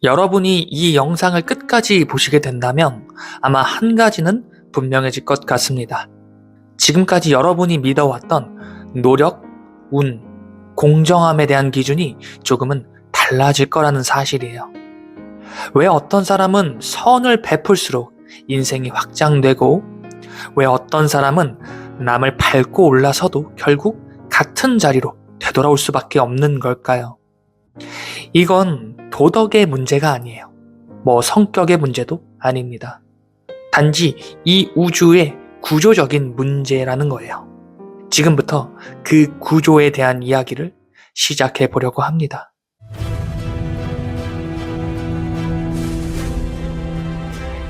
여러분이 이 영상을 끝까지 보시게 된다면 아마 한 가지는 분명해질 것 같습니다. 지금까지 여러분이 믿어왔던 노력, 운, 공정함에 대한 기준이 조금은 달라질 거라는 사실이에요. 왜 어떤 사람은 선을 베풀수록 인생이 확장되고, 왜 어떤 사람은 남을 밟고 올라서도 결국 같은 자리로 되돌아올 수밖에 없는 걸까요? 이건 도덕의 문제가 아니에요. 성격의 문제도 아닙니다. 단지 이 우주의 구조적인 문제라는 거예요. 지금부터 그 구조에 대한 이야기를 시작해 보려고 합니다.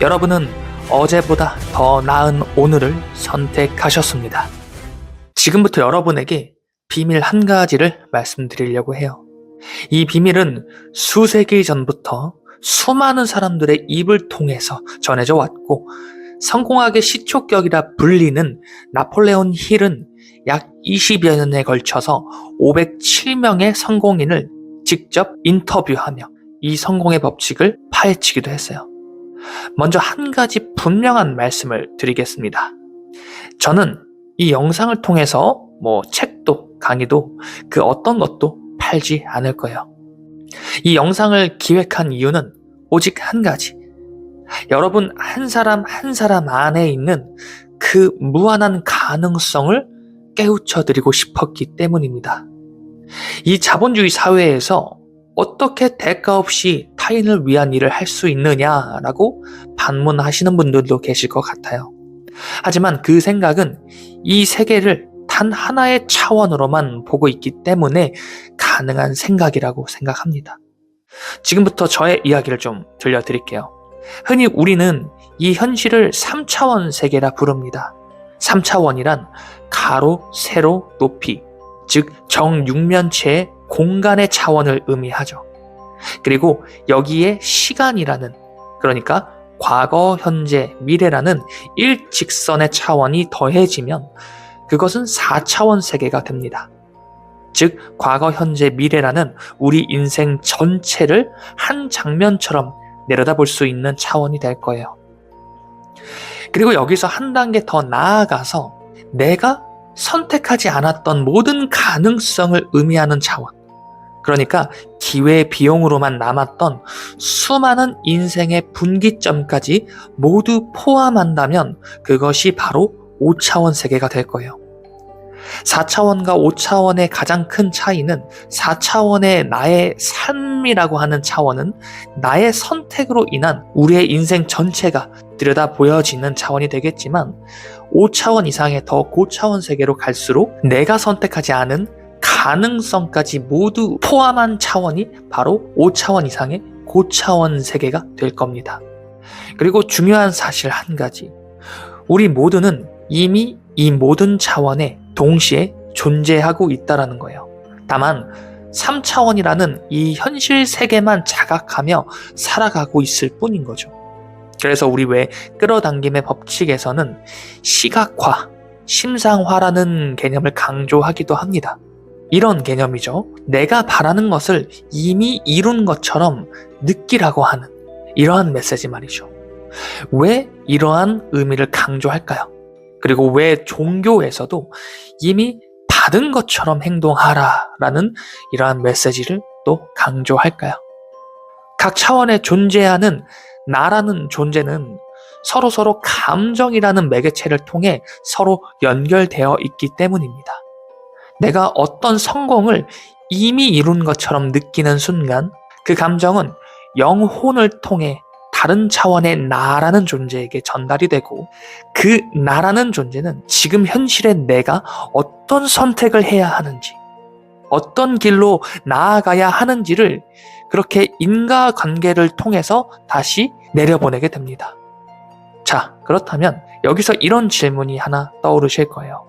여러분은 어제보다 더 나은 오늘을 선택하셨습니다. 지금부터 여러분에게 비밀 한 가지를 말씀드리려고 해요. 이 비밀은 수세기 전부터 수많은 사람들의 입을 통해서 전해져 왔고, 성공학의 시초격이라 불리는 나폴레온 힐은 약 20여 년에 걸쳐서 507명의 성공인을 직접 인터뷰하며 이 성공의 법칙을 파헤치기도 했어요. 먼저 한 가지 분명한 말씀을 드리겠습니다. 저는 이 영상을 통해서 책도 강의도 그 어떤 것도 팔지 않을 거예요. 이 영상을 기획한 이유는 오직 한 가지. 여러분 한 사람 한 사람 안에 있는 그 무한한 가능성을 깨우쳐 드리고 싶었기 때문입니다. 이 자본주의 사회에서 어떻게 대가 없이 타인을 위한 일을 할 수 있느냐라고 반문하시는 분들도 계실 것 같아요. 하지만 그 생각은 이 세계를 단 하나의 차원으로만 보고 있기 때문에 가능한 생각이라고 생각합니다. 지금부터 저의 이야기를 좀 들려드릴게요. 흔히 우리는 이 현실을 3차원 세계라 부릅니다. 3차원이란 가로, 세로, 높이, 즉 정육면체의 공간의 차원을 의미하죠. 그리고 여기에 시간이라는, 그러니까 과거, 현재, 미래라는 일직선의 차원이 더해지면 그것은 4차원 세계가 됩니다. 즉 과거, 현재, 미래라는 우리 인생 전체를 한 장면처럼 내려다볼 수 있는 차원이 될 거예요. 그리고 여기서 한 단계 더 나아가서 내가 선택하지 않았던 모든 가능성을 의미하는 차원, 그러니까 기회 비용으로만 남았던 수많은 인생의 분기점까지 모두 포함한다면 그것이 바로 5차원 세계가 될 거예요. 4차원과 5차원의 가장 큰 차이는 4차원의 나의 삶이라고 하는 차원은 나의 선택으로 인한 우리의 인생 전체가 들여다 보여지는 차원이 되겠지만, 5차원 이상의 더 고차원 세계로 갈수록 내가 선택하지 않은 가능성까지 모두 포함한 차원이 바로 5차원 이상의 고차원 세계가 될 겁니다. 그리고 중요한 사실 한 가지, 우리 모두는 이미 이 모든 차원에 동시에 존재하고 있다는 거예요. 다만 3차원이라는 이 현실 세계만 자각하며 살아가고 있을 뿐인 거죠. 그래서 우리 왜 끌어당김의 법칙에서는 시각화, 심상화라는 개념을 강조하기도 합니다. 이런 개념이죠. 내가 바라는 것을 이미 이룬 것처럼 느끼라고 하는 이러한 메시지 말이죠. 왜 이러한 의미를 강조할까요? 그리고 왜 종교에서도 이미 받은 것처럼 행동하라라는 이러한 메시지를 또 강조할까요? 각 차원에 존재하는 나라는 존재는 서로 감정이라는 매개체를 통해 서로 연결되어 있기 때문입니다. 내가 어떤 성공을 이미 이룬 것처럼 느끼는 순간 그 감정은 영혼을 통해 다른 차원의 나라는 존재에게 전달이 되고, 그 나라는 존재는 지금 현실의 내가 어떤 선택을 해야 하는지, 어떤 길로 나아가야 하는지를 그렇게 인과관계를 통해서 다시 내려보내게 됩니다. 자, 그렇다면 여기서 이런 질문이 하나 떠오르실 거예요.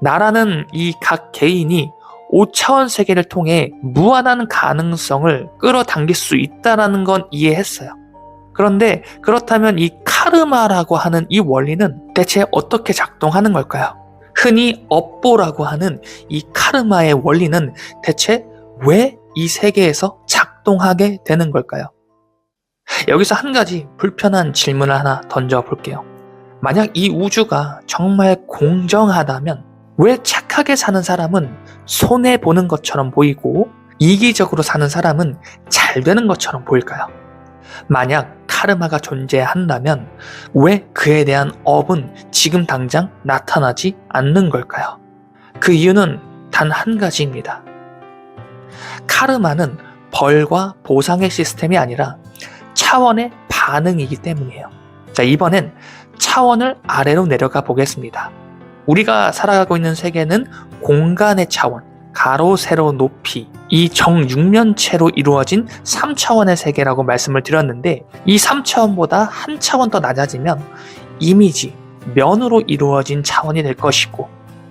나라는 이 각 개인이 5차원 세계를 통해 무한한 가능성을 끌어당길 수 있다는 건 이해했어요. 그런데 그렇다면 이 카르마라고 하는 이 원리는 대체 어떻게 작동하는 걸까요? 흔히 업보라고 하는 이 카르마의 원리는 대체 왜 이 세계에서 작동하게 되는 걸까요? 여기서 한 가지 불편한 질문을 하나 던져볼게요. 만약 이 우주가 정말 공정하다면 왜 착하게 사는 사람은 손해보는 것처럼 보이고 이기적으로 사는 사람은 잘 되는 것처럼 보일까요? 만약 카르마가 존재한다면 왜 그에 대한 업은 지금 당장 나타나지 않는 걸까요? 그 이유는 단 한 가지입니다. 카르마는 벌과 보상의 시스템이 아니라 차원의 반응이기 때문이에요. 자, 이번엔 차원을 아래로 내려가 보겠습니다. 우리가 살아가고 있는 세계는 공간의 차원, 가로, 세로, 높이, 이 정육면체로 이루어진 3차원의 세계라고 말씀을 드렸는데, 이 3차원보다 한 차원 더 낮아지면 이미지, 면으로 이루어진 차원이 될 것이고,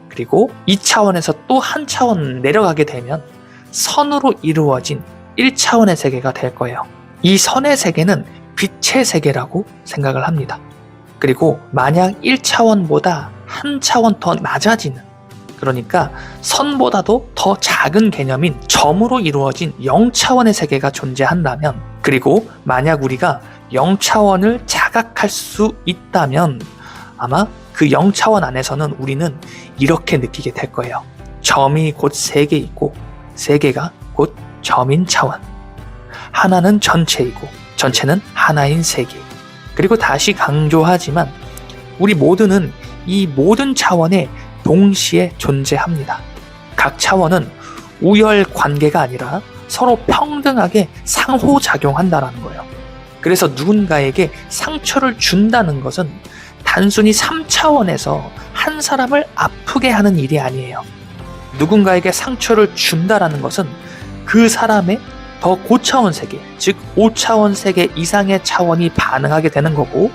그리고 이 차원에서 또 한 차원 내려가게 되면 선으로 이루어진 1차원의 세계가 될 거예요. 이 선의 세계는 빛의 세계라고 생각을 합니다. 그리고 만약 1차원보다 한 차원 더 낮아지는, 그러니까 선보다도 더 작은 개념인 점으로 이루어진 0차원의 세계가 존재한다면, 그리고 만약 우리가 0차원을 자각할 수 있다면 아마 그 0차원 안에서는 우리는 이렇게 느끼게 될 거예요. 점이 곧 세계 있고 세계가 곧 점인 차원. 하나는 전체이고 전체는 하나인 세계. 그리고 다시 강조하지만 우리 모두는 이 모든 차원에 동시에 존재합니다. 각 차원은 우열 관계가 아니라 서로 평등하게 상호작용한다는 거예요. 그래서 누군가에게 상처를 준다는 것은 단순히 3차원에서 한 사람을 아프게 하는 일이 아니에요. 누군가에게 상처를 준다는 것은 그 사람의 더 고차원 세계, 즉 5차원 세계 이상의 차원이 반응하게 되는 거고,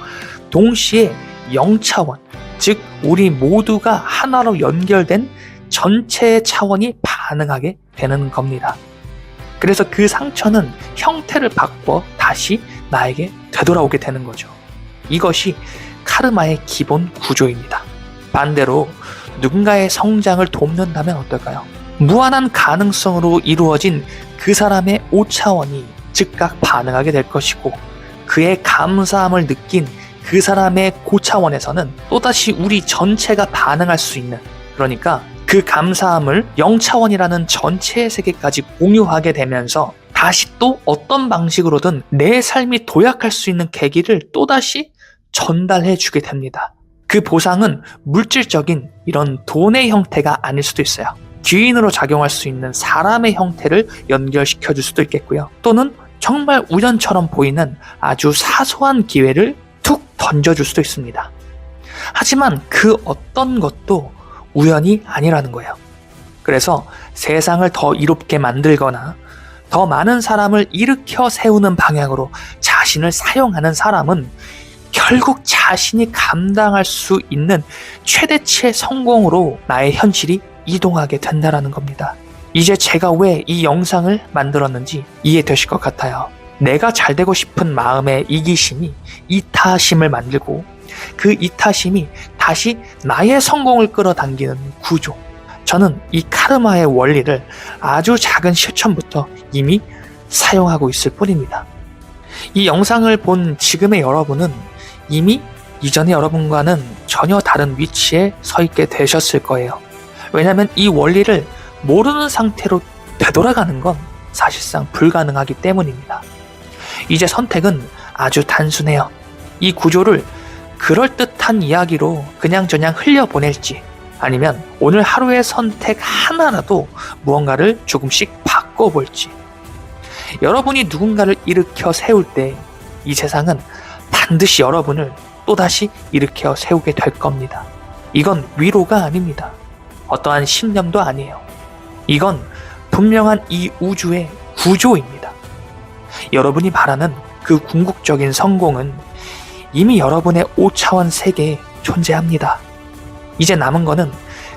동시에 0차원, 즉 우리 모두가 하나로 연결된 전체의 차원이 반응하게 되는 겁니다. 그래서 그 상처는 형태를 바꿔 다시 나에게 되돌아오게 되는 거죠. 이것이 카르마의 기본 구조입니다. 반대로 누군가의 성장을 돕는다면 어떨까요? 무한한 가능성으로 이루어진 그 사람의 5차원이 즉각 반응하게 될 것이고, 그의 감사함을 느낀 그 사람의 고차원에서는 또다시 우리 전체가 반응할 수 있는, 그러니까 그 감사함을 0차원이라는 전체의 세계까지 공유하게 되면서 다시 또 어떤 방식으로든 내 삶이 도약할 수 있는 계기를 또다시 전달해 주게 됩니다. 그 보상은 물질적인 이런 돈의 형태가 아닐 수도 있어요. 귀인으로 작용할 수 있는 사람의 형태를 연결시켜 줄 수도 있겠고요. 또는 정말 우연처럼 보이는 아주 사소한 기회를 툭 던져줄 수도 있습니다. 하지만 그 어떤 것도 우연이 아니라는 거예요. 그래서 세상을 더 이롭게 만들거나 더 많은 사람을 일으켜 세우는 방향으로 자신을 사용하는 사람은 결국 자신이 감당할 수 있는 최대치의 성공으로 나의 현실이 이동하게 된다는 겁니다. 이제 제가 왜 이 영상을 만들었는지 이해되실 것 같아요. 내가 잘 되고 싶은 마음의 이기심이 이타심을 만들고, 그 이타심이 다시 나의 성공을 끌어당기는 구조. 저는 이 카르마의 원리를 아주 작은 실천부터 이미 사용하고 있을 뿐입니다. 이 영상을 본 지금의 여러분은 이미 이전의 여러분과는 전혀 다른 위치에 서 있게 되셨을 거예요. 왜냐하면 이 원리를 모르는 상태로 되돌아가는 건 사실상 불가능하기 때문입니다. 이제 선택은 아주 단순해요. 이 구조를 그럴듯한 이야기로 그냥저냥 흘려보낼지, 아니면 오늘 하루의 선택 하나라도 무언가를 조금씩 바꿔볼지. 여러분이 누군가를 일으켜 세울 때 이 세상은 반드시 여러분을 또다시 일으켜 세우게 될 겁니다. 이건 위로가 아닙니다. 어떠한 신념도 아니에요. 이건 분명한 이 우주의 구조입니다. 여러분이 바라는 그 궁극적인 성공은 이미 여러분의 5차원 세계에 존재합니다. 이제 남은 거는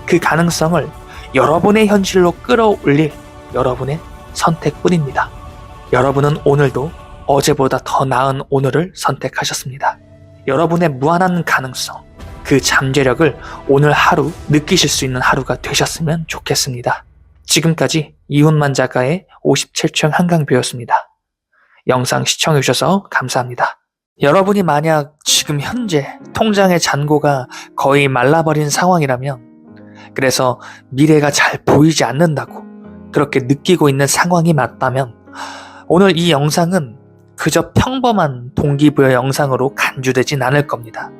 그 가능성을 여러분의 현실로 끌어올릴 여러분의 선택뿐입니다. 여러분은 오늘도 어제보다 더 나은 오늘을 선택하셨습니다. 여러분의 무한한 가능성, 그 잠재력을 오늘 하루 느끼실 수 있는 하루가 되셨으면 좋겠습니다. 지금까지 이훈만 작가의 57층 한강뷰였습니다. 영상 시청해주셔서 감사합니다. 여러분이 만약 지금 현재 통장의 잔고가 거의 말라버린 상황이라면, 그래서 미래가 잘 보이지 않는다고 그렇게 느끼고 있는 상황이 맞다면, 오늘 이 영상은 그저 평범한 동기부여 영상으로 간주되진 않을 겁니다.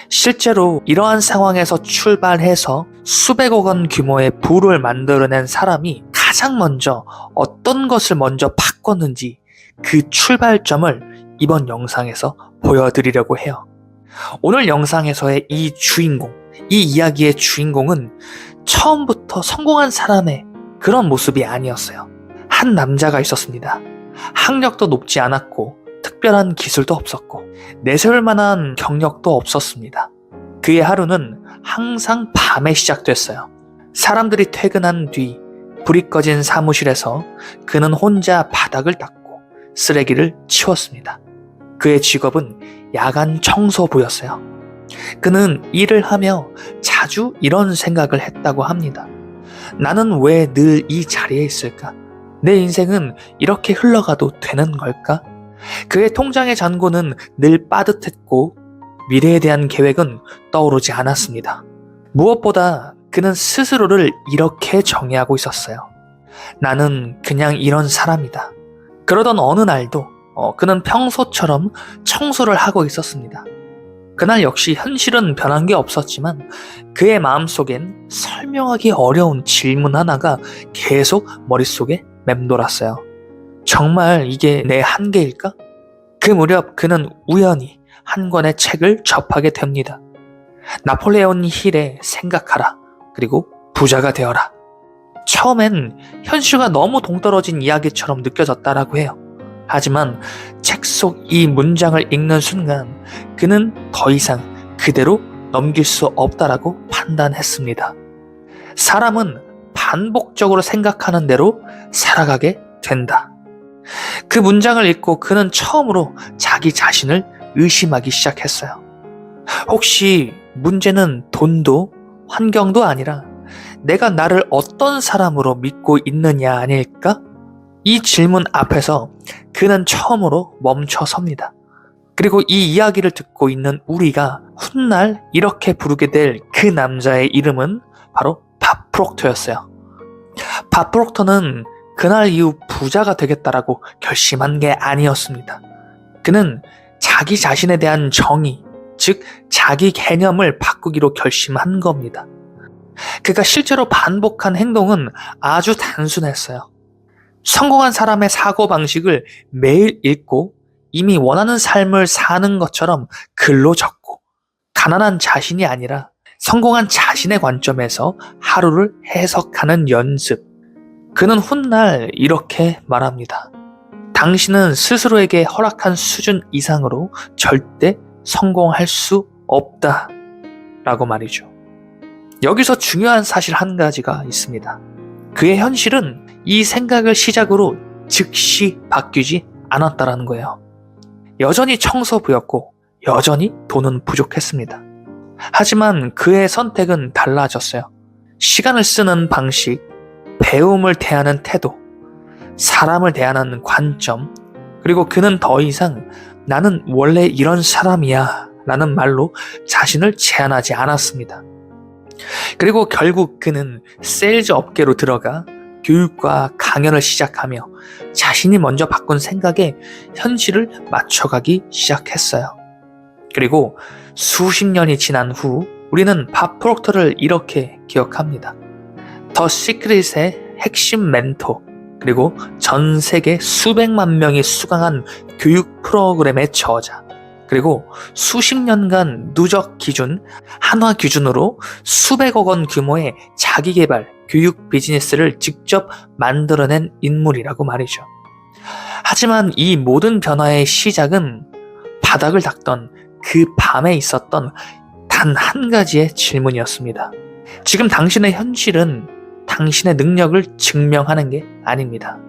실제로 이러한 상황에서 출발해서 수백억 원 규모의 부를 만들어낸 사람이 가장 먼저 어떤 것을 먼저 바꿨는지 그 출발점을 이번 영상에서 보여드리려고 해요. 오늘 영상에서의 이 주인공, 이 이야기의 주인공은 처음부터 성공한 사람의 그런 모습이 아니었어요. 한 남자가 있었습니다. 학력도 높지 않았고 특별한 기술도 없었고 내세울 만한 경력도 없었습니다. 그의 하루는 항상 밤에 시작됐어요. 사람들이 퇴근한 뒤 불이 꺼진 사무실에서 그는 혼자 바닥을 닦고 쓰레기를 치웠습니다. 그의 직업은 야간 청소부였어요. 그는 일을 하며 자주 이런 생각을 했다고 합니다. 나는 왜 늘 이 자리에 있을까? 내 인생은 이렇게 흘러가도 되는 걸까? 그의 통장의 잔고는 늘 빠듯했고 미래에 대한 계획은 떠오르지 않았습니다. 무엇보다 그는 스스로를 이렇게 정의하고 있었어요. 나는 그냥 이런 사람이다. 그러던 어느 날도 그는 평소처럼 청소를 하고 있었습니다. 그날 역시 현실은 변한 게 없었지만 그의 마음속엔 설명하기 어려운 질문 하나가 계속 머릿속에 맴돌았어요. 정말 이게 내 한계일까? 그 무렵 그는 우연히 한 권의 책을 접하게 됩니다. 나폴레온 힐의 생각하라, 그리고 부자가 되어라. 처음엔 현실과 너무 동떨어진 이야기처럼 느껴졌다라고 해요. 하지만 책 속 이 문장을 읽는 순간 그는 더 이상 그대로 넘길 수 없다라고 판단했습니다. 사람은 반복적으로 생각하는 대로 살아가게 된다. 그 문장을 읽고 그는 처음으로 자기 자신을 의심하기 시작했어요. 혹시 문제는 돈도 환경도 아니라 내가 나를 어떤 사람으로 믿고 있느냐 아닐까? 이 질문 앞에서 그는 처음으로 멈춰 섭니다. 그리고 이 이야기를 듣고 있는 우리가 훗날 이렇게 부르게 될 그 남자의 이름은 바로 밥 프록터였어요. 밥 프록터는 그날 이후 부자가 되겠다라고 결심한 게 아니었습니다. 그는 자기 자신에 대한 정의, 즉 자기 개념을 바꾸기로 결심한 겁니다. 그가 실제로 반복한 행동은 아주 단순했어요. 성공한 사람의 사고방식을 매일 읽고 이미 원하는 삶을 사는 것처럼 글로 적고, 가난한 자신이 아니라 성공한 자신의 관점에서 하루를 해석하는 연습. 그는 훗날 이렇게 말합니다. 당신은 스스로에게 허락한 수준 이상으로 절대 성공할 수 없다 라고 말이죠. 여기서 중요한 사실 한 가지가 있습니다. 그의 현실은 이 생각을 시작으로 즉시 바뀌지 않았다라는 거예요. 여전히 청소부였고 여전히 돈은 부족했습니다. 하지만 그의 선택은 달라졌어요. 시간을 쓰는 방식, 배움을 대하는 태도, 사람을 대하는 관점, 그리고 그는 더 이상 나는 원래 이런 사람이야 라는 말로 자신을 제한하지 않았습니다. 그리고 결국 그는 세일즈 업계로 들어가 교육과 강연을 시작하며 자신이 먼저 바꾼 생각에 현실을 맞춰가기 시작했어요. 그리고 수십 년이 지난 후 우리는 밥 프록터를 이렇게 기억합니다. 더 시크릿의 핵심 멘토, 그리고 전 세계 수백만 명이 수강한 교육 프로그램의 저자, 그리고 수십 년간 누적 기준, 한화 기준으로 수백억 원 규모의 자기개발, 교육 비즈니스를 직접 만들어낸 인물이라고 말이죠. 하지만 이 모든 변화의 시작은 바닥을 닦던 그 밤에 있었던 단 한 가지의 질문이었습니다. 지금 당신의 현실은 당신의 능력을 증명하는 게 아닙니다.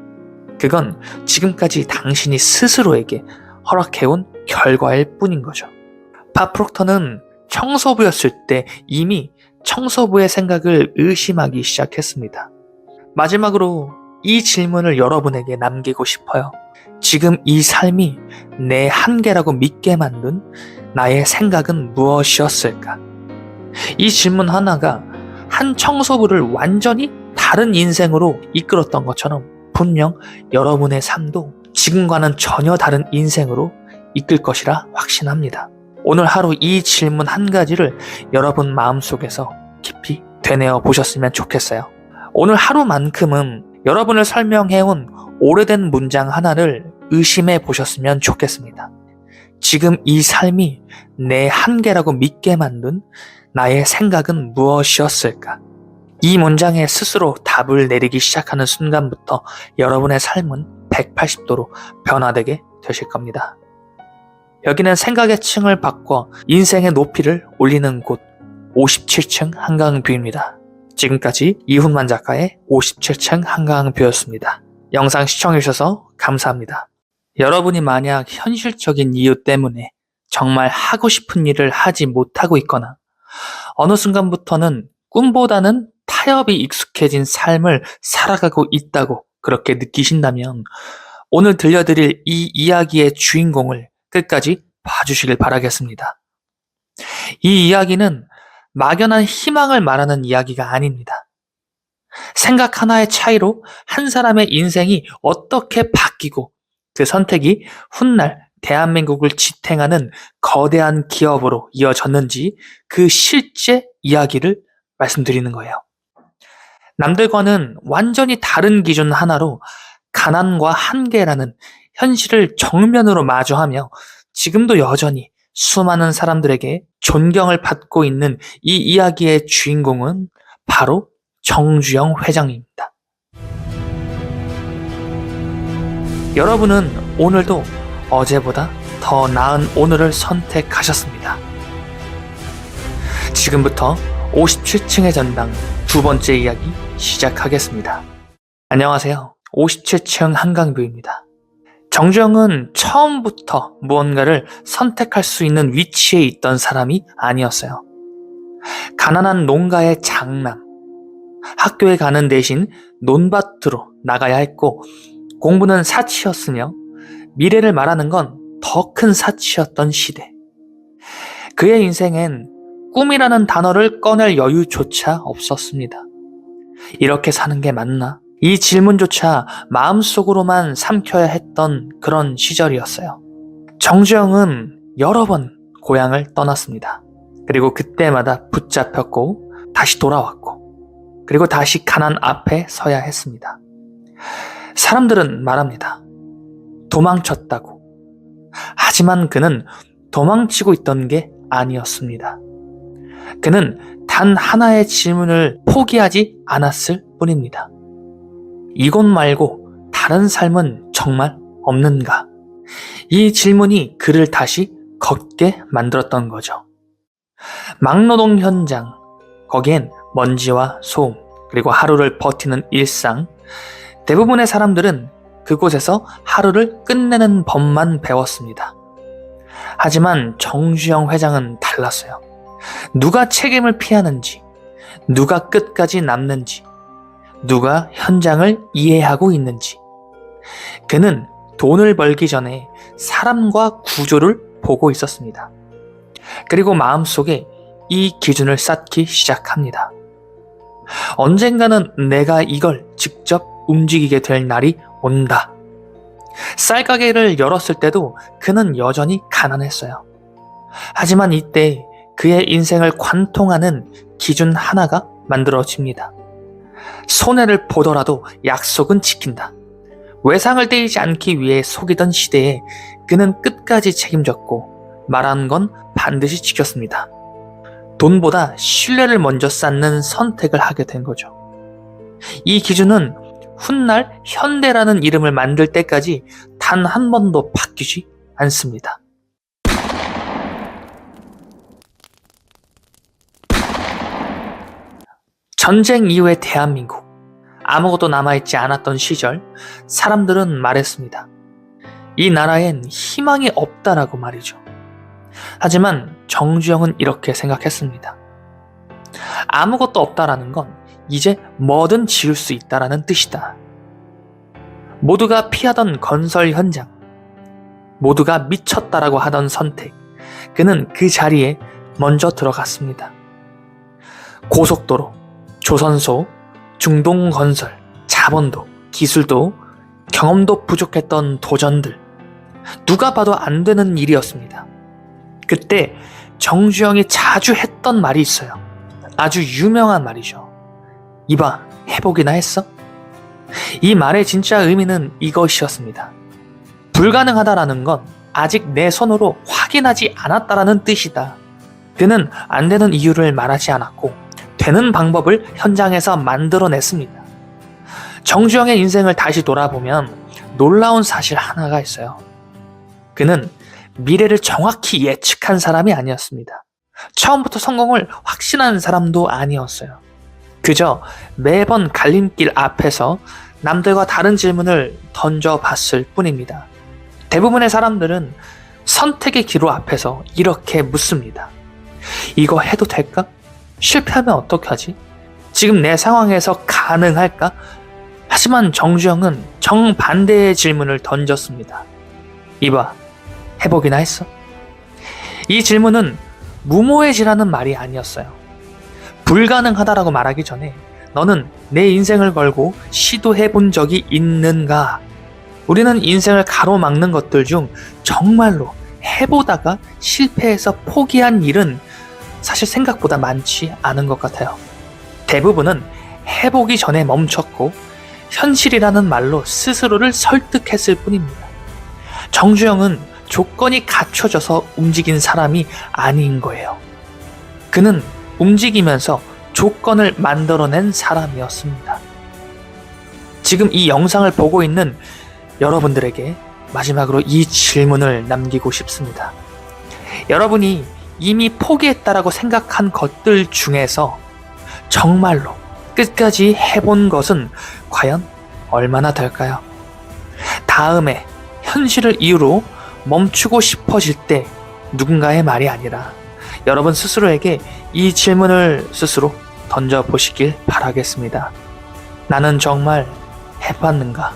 그건 지금까지 당신이 스스로에게 허락해온 결과일 뿐인 거죠. 밥 프록터는 청소부였을 때 이미 청소부의 생각을 의심하기 시작했습니다. 마지막으로 이 질문을 여러분에게 남기고 싶어요. 지금 이 삶이 내 한계라고 믿게 만든 나의 생각은 무엇이었을까? 이 질문 하나가 한 청소부를 완전히 다른 인생으로 이끌었던 것처럼 분명 여러분의 삶도 지금과는 전혀 다른 인생으로 이끌 것이라 확신합니다. 오늘 하루 이 질문 한 가지를 여러분 마음속에서 깊이 되뇌어 보셨으면 좋겠어요. 오늘 하루만큼은 여러분을 설명해온 오래된 문장 하나를 의심해 보셨으면 좋겠습니다. 지금 이 삶이 내 한계라고 믿게 만든 나의 생각은 무엇이었을까? 이 문장에 스스로 답을 내리기 시작하는 순간부터 여러분의 삶은 180도로 변화되게 되실 겁니다. 여기는 생각의 층을 바꿔 인생의 높이를 올리는 곳 57층 한강뷰입니다. 지금까지 이훈만 작가의 57층 한강뷰였습니다. 영상 시청해주셔서 감사합니다. 여러분이 만약 현실적인 이유 때문에 정말 하고 싶은 일을 하지 못하고 있거나 어느 순간부터는 꿈보다는 타협이 익숙해진 삶을 살아가고 있다고 그렇게 느끼신다면 오늘 들려드릴 이 이야기의 주인공을 끝까지 봐주시길 바라겠습니다. 이 이야기는 막연한 희망을 말하는 이야기가 아닙니다. 생각 하나의 차이로 한 사람의 인생이 어떻게 바뀌고 그 선택이 훗날 대한민국을 지탱하는 거대한 기업으로 이어졌는지 그 실제 이야기를 말씀드리는 거예요. 남들과는 완전히 다른 기준 하나로 가난과 한계라는 현실을 정면으로 마주하며 지금도 여전히 수많은 사람들에게 존경을 받고 있는 이 이야기의 주인공은 바로 정주영 회장입니다. 여러분은 오늘도 어제보다 더 나은 오늘을 선택하셨습니다. 지금부터 57층의 전당 두 번째 이야기 시작하겠습니다. 안녕하세요. 57층 한강뷰입니다. 정주영은 처음부터 무언가를 선택할 수 있는 위치에 있던 사람이 아니었어요. 가난한 농가의 장남, 학교에 가는 대신 논밭으로 나가야 했고 공부는 사치였으며 미래를 말하는 건 더 큰 사치였던 시대. 그의 인생엔 꿈이라는 단어를 꺼낼 여유조차 없었습니다. 이렇게 사는 게 맞나? 이 질문조차 마음속으로만 삼켜야 했던 그런 시절이었어요. 정주영은 여러 번 고향을 떠났습니다. 그리고 그때마다 붙잡혔고 다시 돌아왔고 그리고 다시 가난 앞에 서야 했습니다. 사람들은 말합니다. 도망쳤다고. 하지만 그는 도망치고 있던 게 아니었습니다. 그는 단 하나의 질문을 포기하지 않았을 뿐입니다. 이곳 말고 다른 삶은 정말 없는가? 이 질문이 그를 다시 걷게 만들었던 거죠. 막노동 현장, 거기엔 먼지와 소음, 그리고 하루를 버티는 일상, 대부분의 사람들은 그곳에서 하루를 끝내는 법만 배웠습니다. 하지만 정주영 회장은 달랐어요. 누가 책임을 피하는지, 누가 끝까지 남는지, 누가 현장을 이해하고 있는지. 그는 돈을 벌기 전에 사람과 구조를 보고 있었습니다. 그리고 마음속에 이 기준을 쌓기 시작합니다. 언젠가는 내가 이걸 직접 움직이게 될 날이 온다. 쌀가게를 열었을 때도 그는 여전히 가난했어요. 하지만 이때 그의 인생을 관통하는 기준 하나가 만들어집니다. 손해를 보더라도 약속은 지킨다. 외상을 떼이지 않기 위해 속이던 시대에 그는 끝까지 책임졌고 말한 건 반드시 지켰습니다. 돈보다 신뢰를 먼저 쌓는 선택을 하게 된 거죠. 이 기준은 훗날 현대라는 이름을 만들 때까지 단 한 번도 바뀌지 않습니다. 전쟁 이후의 대한민국, 아무것도 남아있지 않았던 시절, 사람들은 말했습니다. 이 나라엔 희망이 없다라고 말이죠. 하지만 정주영은 이렇게 생각했습니다. 아무것도 없다라는 건 이제 뭐든 지을 수 있다라는 뜻이다. 모두가 피하던 건설 현장, 모두가 미쳤다라고 하던 선택. 그는 그 자리에 먼저 들어갔습니다. 고속도로, 조선소, 중동건설, 자본도, 기술도, 경험도 부족했던 도전들. 누가 봐도 안 되는 일이었습니다. 그때 정주영이 자주 했던 말이 있어요. 아주 유명한 말이죠. 이봐, 해보기나 했어? 이 말의 진짜 의미는 이것이었습니다. 불가능하다라는 건 아직 내 손으로 확인하지 않았다라는 뜻이다. 그는 안 되는 이유를 말하지 않았고 되는 방법을 현장에서 만들어냈습니다. 정주영의 인생을 다시 돌아보면 놀라운 사실 하나가 있어요. 그는 미래를 정확히 예측한 사람이 아니었습니다. 처음부터 성공을 확신한 사람도 아니었어요. 그저 매번 갈림길 앞에서 남들과 다른 질문을 던져봤을 뿐입니다. 대부분의 사람들은 선택의 기로 앞에서 이렇게 묻습니다. 이거 해도 될까? 실패하면 어떡하지? 지금 내 상황에서 가능할까? 하지만 정주영은 정반대의 질문을 던졌습니다. 이봐, 해보기나 했어? 이 질문은 무모해지라는 말이 아니었어요. 불가능하다라고 말하기 전에 너는 내 인생을 걸고 시도해 본 적이 있는가? 우리는 인생을 가로막는 것들 중 정말로 해보다가 실패해서 포기한 일은 사실 생각보다 많지 않은 것 같아요. 대부분은 해보기 전에 멈췄고 현실이라는 말로 스스로를 설득했을 뿐입니다. 정주영은 조건이 갖춰져서 움직인 사람이 아닌 거예요. 그는 움직이면서 조건을 만들어낸 사람이었습니다. 지금 이 영상을 보고 있는 여러분들에게 마지막으로 이 질문을 남기고 싶습니다. 여러분이 이미 포기했다라고 생각한 것들 중에서 정말로 끝까지 해본 것은 과연 얼마나 될까요? 다음에 현실을 이유로 멈추고 싶어질 때 누군가의 말이 아니라 여러분 스스로에게 이 질문을 스스로 던져보시길 바라겠습니다. 나는 정말 해봤는가?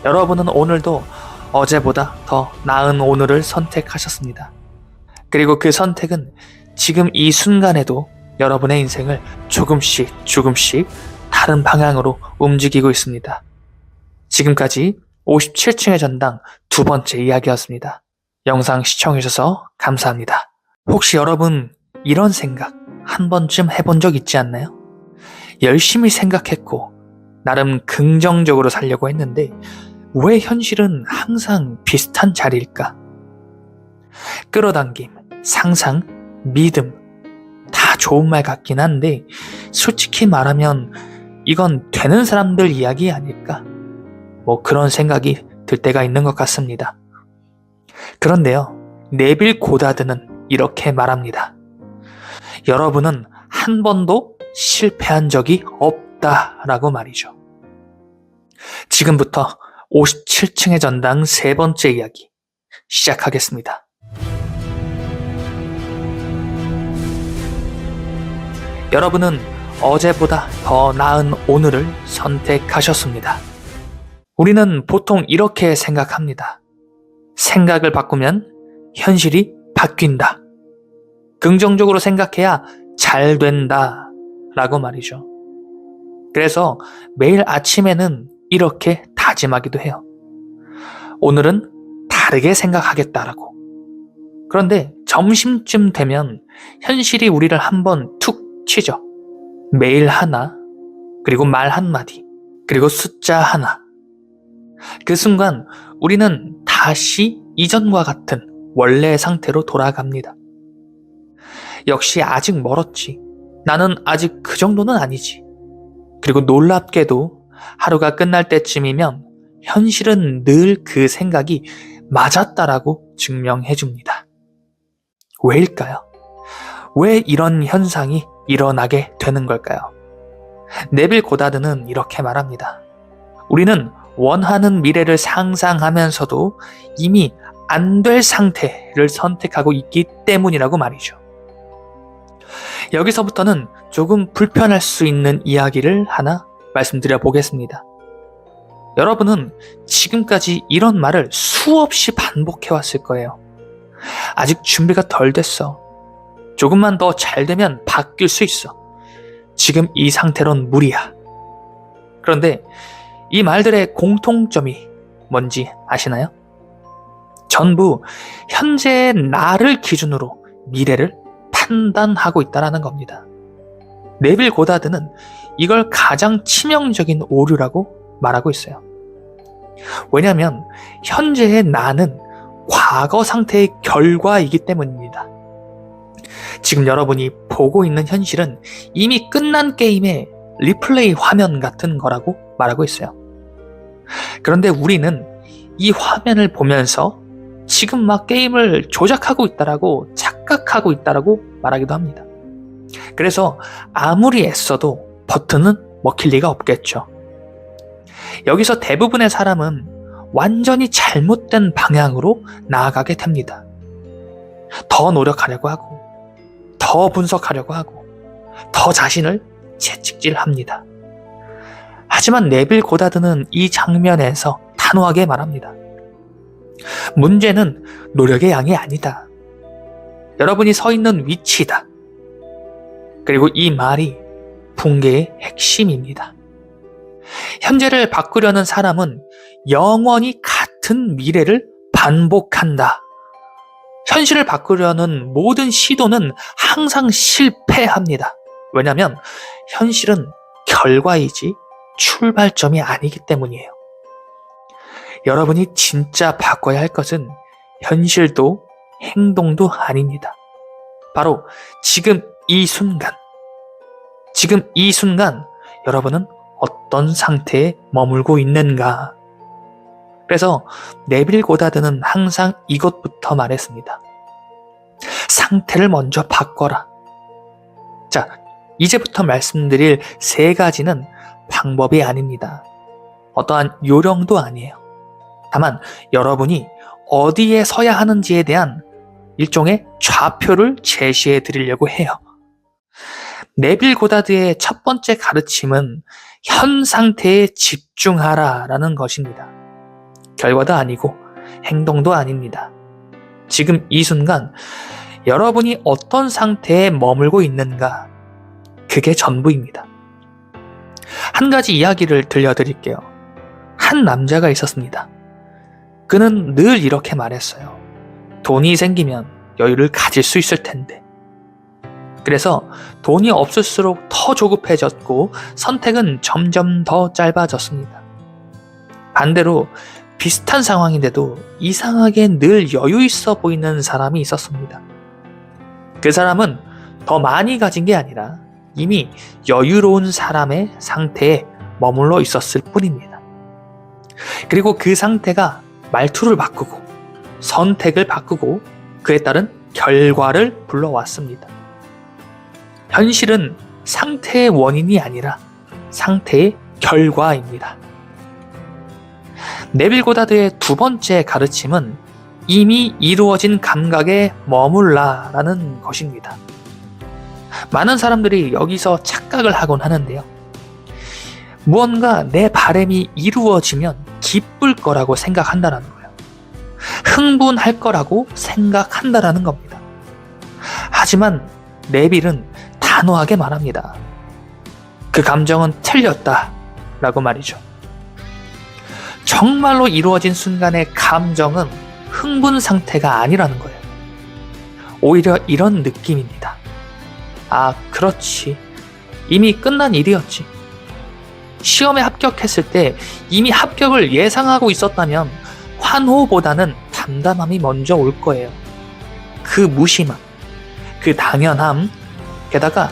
여러분은 오늘도 어제보다 더 나은 오늘을 선택하셨습니다. 그리고 그 선택은 지금 이 순간에도 여러분의 인생을 조금씩 다른 방향으로 움직이고 있습니다. 지금까지 57층의 전당 두 번째 이야기였습니다. 영상 시청해주셔서 감사합니다. 혹시 여러분 이런 생각 한 번쯤 해본 적 있지 않나요? 열심히 생각했고 나름 긍정적으로 살려고 했는데 왜 현실은 항상 비슷한 자리일까? 끌어당김, 상상, 믿음 다 좋은 말 같긴 한데 솔직히 말하면 이건 되는 사람들 이야기 아닐까? 그런 생각이 들 때가 있는 것 같습니다. 그런데요, 네빌 고다드는 이렇게 말합니다. 여러분은 한 번도 실패한 적이 없다라고 말이죠. 지금부터 57층의 전당 세 번째 이야기 시작하겠습니다. 여러분은 어제보다 더 나은 오늘을 선택하셨습니다. 우리는 보통 이렇게 생각합니다. 생각을 바꾸면 현실이 바뀐다. 긍정적으로 생각해야 잘 된다. 라고 말이죠. 그래서 매일 아침에는 이렇게 다짐하기도 해요. 오늘은 다르게 생각하겠다라고. 그런데 점심쯤 되면 현실이 우리를 한번 툭 치죠. 메일 하나, 그리고 말 한마디, 그리고 숫자 하나. 그 순간 우리는 다시 이전과 같은 원래의 상태로 돌아갑니다. 역시 아직 멀었지. 나는 아직 그 정도는 아니지. 그리고 놀랍게도 하루가 끝날 때쯤이면 현실은 늘 그 생각이 맞았다라고 증명해 줍니다. 왜일까요? 왜 이런 현상이 일어나게 되는 걸까요? 네빌 고다드는 이렇게 말합니다. 우리는 원하는 미래를 상상하면서도 이미 안 될 상태를 선택하고 있기 때문이라고 말이죠. 여기서부터는 조금 불편할 수 있는 이야기를 하나 말씀드려 보겠습니다. 여러분은 지금까지 이런 말을 수없이 반복해왔을 거예요. 아직 준비가 덜 됐어. 조금만 더 잘 되면 바뀔 수 있어. 지금 이 상태론 무리야. 그런데 이 말들의 공통점이 뭔지 아시나요? 전부 현재의 나를 기준으로 미래를 판단하고 있다는 겁니다. 네빌 고다드는 이걸 가장 치명적인 오류라고 말하고 있어요. 왜냐하면 현재의 나는 과거 상태의 결과이기 때문입니다. 지금 여러분이 보고 있는 현실은 이미 끝난 게임의 리플레이 화면 같은 거라고 말하고 있어요. 그런데 우리는 이 화면을 보면서 지금 막 게임을 조작하고 있다라고 착각하고 있다라고 말하기도 합니다. 그래서 아무리 애써도 버튼은 먹힐 리가 없겠죠. 여기서 대부분의 사람은 완전히 잘못된 방향으로 나아가게 됩니다. 더 노력하려고 하고, 더 분석하려고 하고, 더 자신을 채찍질합니다. 하지만 네빌 고다드는 이 장면에서 단호하게 말합니다. 문제는 노력의 양이 아니다. 여러분이 서 있는 위치다. 그리고 이 말이 붕괴의 핵심입니다. 현재를 바꾸려는 사람은 영원히 같은 미래를 반복한다. 현실을 바꾸려는 모든 시도는 항상 실패합니다. 왜냐하면 현실은 결과이지 출발점이 아니기 때문이에요. 여러분이 진짜 바꿔야 할 것은 현실도 행동도 아닙니다. 바로 지금 이 순간 여러분은 어떤 상태에 머물고 있는가. 그래서 네빌 고다드는 항상 이것부터 말했습니다. 상태를 먼저 바꿔라. 자, 이제부터 말씀드릴 3가지는 방법이 아닙니다. 어떠한 요령도 아니에요. 다만 여러분이 어디에 서야 하는지에 대한 일종의 좌표를 제시해 드리려고 해요. 네빌 고다드의 첫 번째 가르침은 현 상태에 집중하라 라는 것입니다. 결과도 아니고 행동도 아닙니다. 지금 이 순간 여러분이 어떤 상태에 머물고 있는가, 그게 전부입니다. 한 가지 이야기를 들려드릴게요. 한 남자가 있었습니다. 그는 늘 이렇게 말했어요. 돈이 생기면 여유를 가질 수 있을 텐데. 그래서 돈이 없을수록 더 조급해졌고 선택은 점점 더 짧아졌습니다. 반대로 비슷한 상황인데도 이상하게 늘 여유 있어 보이는 사람이 있었습니다. 그 사람은 더 많이 가진 게 아니라 이미 여유로운 사람의 상태에 머물러 있었을 뿐입니다. 그리고 그 상태가 말투를 바꾸고 선택을 바꾸고 그에 따른 결과를 불러왔습니다. 현실은 상태의 원인이 아니라 상태의 결과입니다. 네빌 고다드의 2번째 가르침은 이미 이루어진 감각에 머물라라는 것입니다. 많은 사람들이 여기서 착각을 하곤 하는데요. 무언가 내 바람이 이루어지면 기쁠 거라고 생각한다는 거예요. 흥분할 거라고 생각한다는 겁니다. 하지만 네빌은 단호하게 말합니다. 그 감정은 틀렸다라고 말이죠. 정말로 이루어진 순간의 감정은 흥분 상태가 아니라는 거예요. 오히려 이런 느낌입니다. 아, 그렇지. 이미 끝난 일이었지. 시험에 합격했을 때 이미 합격을 예상하고 있었다면 환호보다는 담담함이 먼저 올 거예요. 그 무심함, 그 당연함, 게다가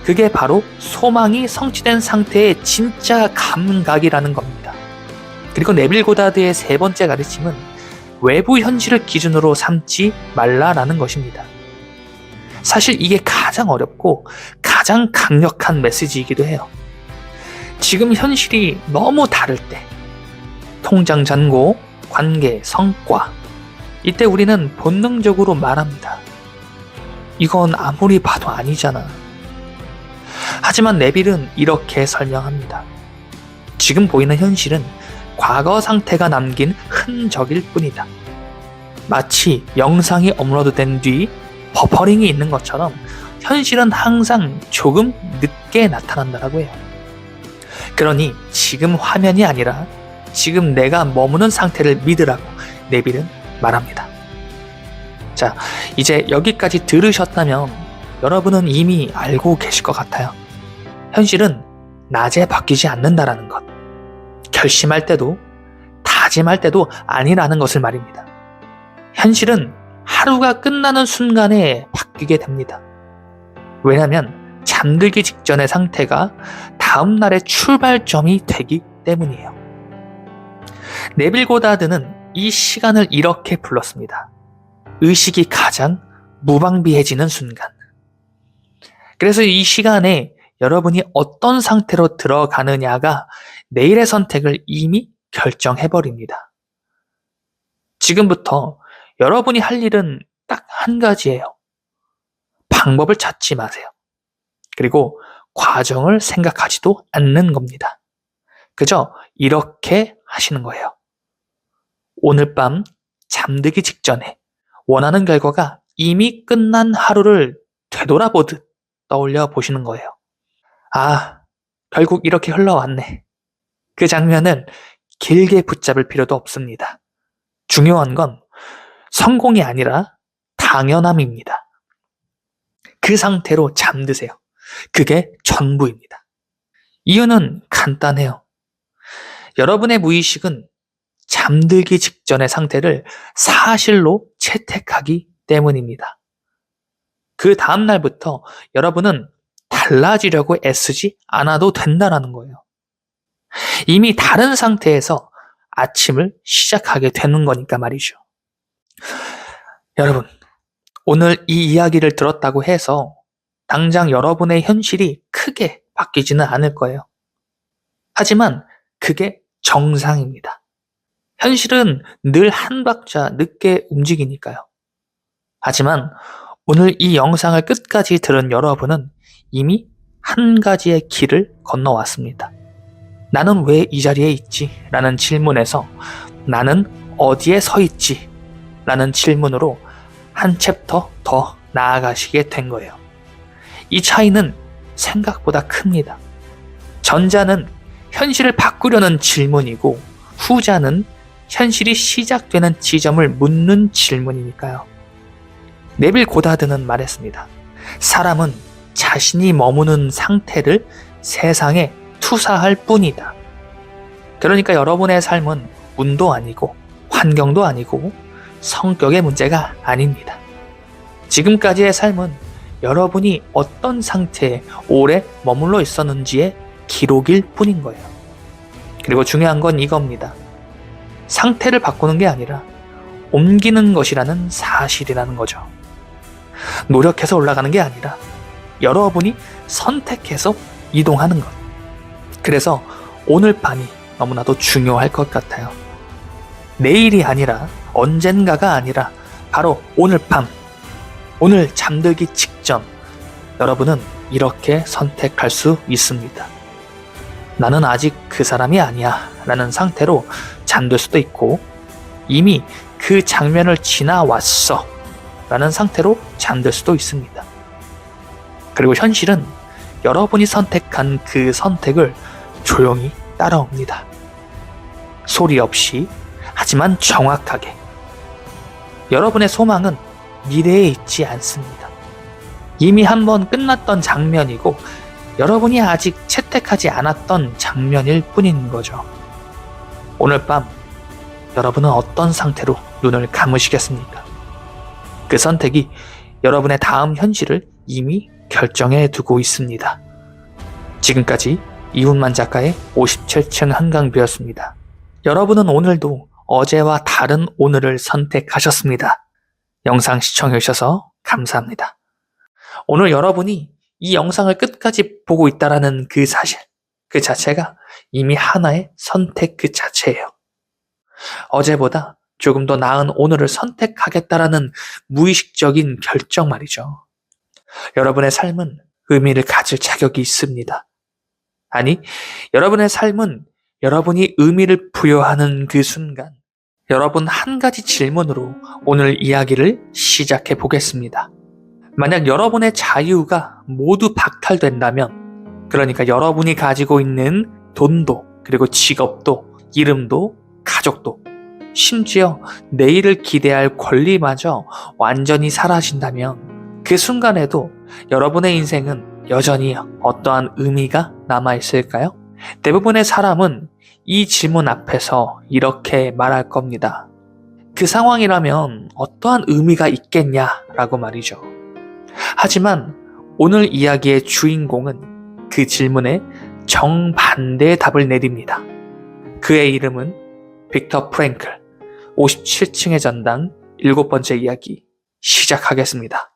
그게 바로 소망이 성취된 상태의 진짜 감각이라는 겁니다. 그리고 네빌 고다드의 3번째 가르침은 외부 현실을 기준으로 삼지 말라라는 것입니다. 사실 이게 가장 어렵고 가장 강력한 메시지이기도 해요. 지금 현실이 너무 다를 때, 통장 잔고, 관계, 성과, 이때 우리는 본능적으로 말합니다. 이건 아무리 봐도 아니잖아. 하지만 네빌은 이렇게 설명합니다. 지금 보이는 현실은 과거 상태가 남긴 흔적일 뿐이다. 마치 영상이 업로드된 뒤 버퍼링이 있는 것처럼 현실은 항상 조금 늦게 나타난다고 해요. 그러니 지금 화면이 아니라 지금 내가 머무는 상태를 믿으라고 네빌은 말합니다. 자, 이제 여기까지 들으셨다면 여러분은 이미 알고 계실 것 같아요. 현실은 낮에 바뀌지 않는다라는 것. 결심할 때도 다짐할 때도 아니라는 것을 말입니다. 현실은 하루가 끝나는 순간에 바뀌게 됩니다. 왜냐하면 잠들기 직전의 상태가 다음날의 출발점이 되기 때문이에요. 네빌 고다드는 이 시간을 이렇게 불렀습니다. 의식이 가장 무방비해지는 순간. 그래서 이 시간에 여러분이 어떤 상태로 들어가느냐가 내일의 선택을 이미 결정해버립니다. 지금부터 여러분이 할 일은 딱 한 가지예요. 방법을 찾지 마세요. 그리고 과정을 생각하지도 않는 겁니다. 그저 이렇게 하시는 거예요. 오늘 밤 잠들기 직전에 원하는 결과가 이미 끝난 하루를 되돌아보듯 떠올려 보시는 거예요. 아, 결국 이렇게 흘러왔네. 그 장면을 길게 붙잡을 필요도 없습니다. 중요한 건 성공이 아니라 당연함입니다. 그 상태로 잠드세요. 그게 전부입니다. 이유는 간단해요. 여러분의 무의식은 잠들기 직전의 상태를 사실로 채택하기 때문입니다. 그 다음 날부터 여러분은 달라지려고 애쓰지 않아도 된다는 거예요. 이미 다른 상태에서 아침을 시작하게 되는 거니까 말이죠. 여러분, 오늘 이 이야기를 들었다고 해서 당장 여러분의 현실이 크게 바뀌지는 않을 거예요. 하지만 그게 정상입니다. 현실은 늘 한 박자 늦게 움직이니까요. 하지만 오늘 이 영상을 끝까지 들은 여러분은 이미 한 가지의 길을 건너왔습니다. 나는 왜 이 자리에 있지? 라는 질문에서 나는 어디에 서 있지? 라는 질문으로 한 챕터 더 나아가시게 된 거예요. 이 차이는 생각보다 큽니다. 전자는 현실을 바꾸려는 질문이고 후자는 현실이 시작되는 지점을 묻는 질문이니까요. 네빌 고다드는 말했습니다. 사람은 자신이 머무는 상태를 세상에 투사할 뿐이다. 그러니까 여러분의 삶은 운도 아니고 환경도 아니고 성격의 문제가 아닙니다. 지금까지의 삶은 여러분이 어떤 상태에 오래 머물러 있었는지의 기록일 뿐인 거예요. 그리고 중요한 건 이겁니다. 상태를 바꾸는 게 아니라 옮기는 것이라는 사실이라는 거죠. 노력해서 올라가는 게 아니라 여러분이 선택해서 이동하는 것. 그래서 오늘 밤이 너무나도 중요할 것 같아요. 내일이 아니라 언젠가가 아니라 바로 오늘 밤, 오늘 잠들기 직전 여러분은 이렇게 선택할 수 있습니다. 나는 아직 그 사람이 아니야 라는 상태로 잠들 수도 있고 이미 그 장면을 지나왔어 라는 상태로 잠들 수도 있습니다. 그리고 현실은 여러분이 선택한 그 선택을 조용히 따라옵니다. 소리 없이 하지만 정확하게. 여러분의 소망은 미래에 있지 않습니다. 이미 한번 끝났던 장면이고 여러분이 아직 채택하지 않았던 장면일 뿐인 거죠. 오늘 밤 여러분은 어떤 상태로 눈을 감으시겠습니까? 그 선택이 여러분의 다음 현실을 이미 결정해 두고 있습니다. 지금까지 이훈만 작가의 57층 한강뷰였습니다. 여러분은 오늘도 어제와 다른 오늘을 선택하셨습니다. 영상 시청해주셔서 감사합니다. 오늘 여러분이 이 영상을 끝까지 보고 있다는 그 사실, 그 자체가 이미 하나의 선택 그 자체예요. 어제보다 조금 더 나은 오늘을 선택하겠다라는 무의식적인 결정 말이죠. 여러분의 삶은 의미를 가질 자격이 있습니다. 아니, 여러분의 삶은 여러분이 의미를 부여하는 그 순간, 여러분 한 가지 질문으로 오늘 이야기를 시작해 보겠습니다. 만약 여러분의 자유가 모두 박탈된다면, 그러니까 여러분이 가지고 있는 돈도, 그리고 직업도, 이름도, 가족도, 심지어 내일을 기대할 권리마저 완전히 사라진다면 그 순간에도 여러분의 인생은 여전히 어떠한 의미가 남아있을까요? 대부분의 사람은 이 질문 앞에서 이렇게 말할 겁니다. 그 상황이라면 어떠한 의미가 있겠냐라고 말이죠. 하지만 오늘 이야기의 주인공은 그 질문에 정반대의 답을 내립니다. 그의 이름은 빅터 프랭클. 57층의 전당 7번째 이야기 시작하겠습니다.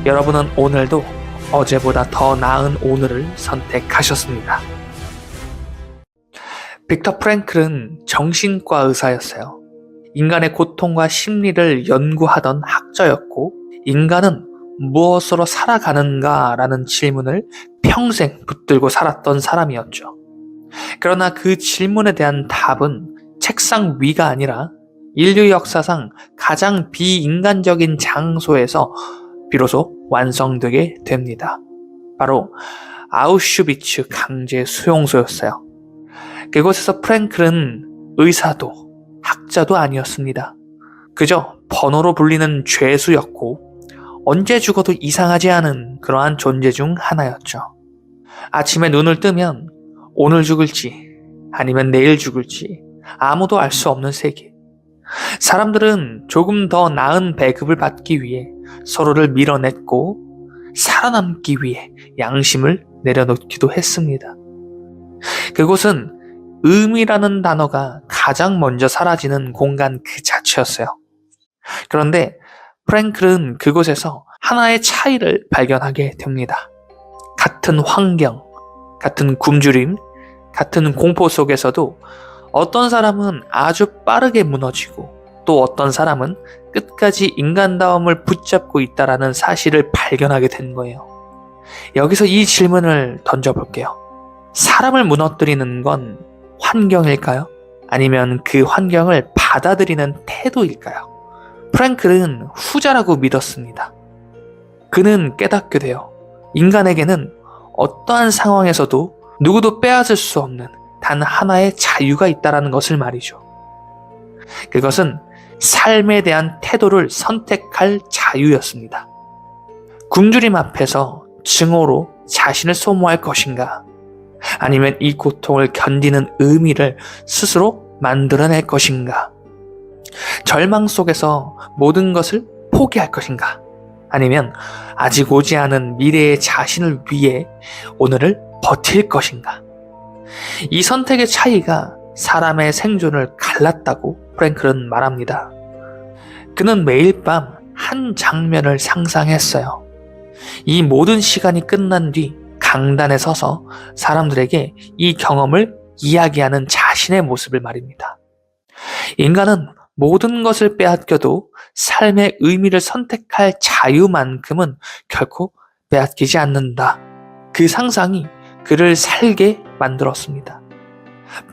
여러분은 오늘도 어제보다 더 나은 오늘을 선택하셨습니다. 빅터 프랭클은 정신과 의사였어요. 인간의 고통과 심리를 연구하던 학자였고, 인간은 무엇으로 살아가는가라는 질문을 평생 붙들고 살았던 사람이었죠. 그러나 그 질문에 대한 답은 책상 위가 아니라 인류 역사상 가장 비인간적인 장소에서 비로소 완성되게 됩니다. 바로 아우슈비츠 강제 수용소였어요. 그곳에서 프랭클은 의사도 학자도 아니었습니다. 그저 번호로 불리는 죄수였고 언제 죽어도 이상하지 않은 그러한 존재 중 하나였죠. 아침에 눈을 뜨면 오늘 죽을지 아니면 내일 죽을지 아무도 알 수 없는 세계. 사람들은 조금 더 나은 배급을 받기 위해 서로를 밀어냈고 살아남기 위해 양심을 내려놓기도 했습니다. 그곳은 의미라는 단어가 가장 먼저 사라지는 공간 그 자체였어요. 그런데 프랭클은 그곳에서 하나의 차이를 발견하게 됩니다. 같은 환경, 같은 굶주림, 같은 공포 속에서도 어떤 사람은 아주 빠르게 무너지고 또 어떤 사람은 끝까지 인간다움을 붙잡고 있다라는 사실을 발견하게 된 거예요. 여기서 이 질문을 던져볼게요. 사람을 무너뜨리는 건 환경일까요? 아니면 그 환경을 받아들이는 태도일까요? 프랭클은 후자라고 믿었습니다. 그는 깨닫게 돼요. 인간에게는 어떠한 상황에서도 누구도 빼앗을 수 없는 단 하나의 자유가 있다는 것을 말이죠. 그것은 삶에 대한 태도를 선택할 자유였습니다. 굶주림 앞에서 증오로 자신을 소모할 것인가? 아니면 이 고통을 견디는 의미를 스스로 만들어낼 것인가? 절망 속에서 모든 것을 포기할 것인가? 아니면 아직 오지 않은 미래의 자신을 위해 오늘을 버틸 것인가? 이 선택의 차이가 사람의 생존을 갈랐다고 프랭클은 말합니다. 그는 매일 밤 한 장면을 상상했어요. 이 모든 시간이 끝난 뒤 강단에 서서 사람들에게 이 경험을 이야기하는 자신의 모습을 말입니다. 인간은 모든 것을 빼앗겨도 삶의 의미를 선택할 자유만큼은 결코 빼앗기지 않는다. 그 상상이 그를 살게 만들었습니다.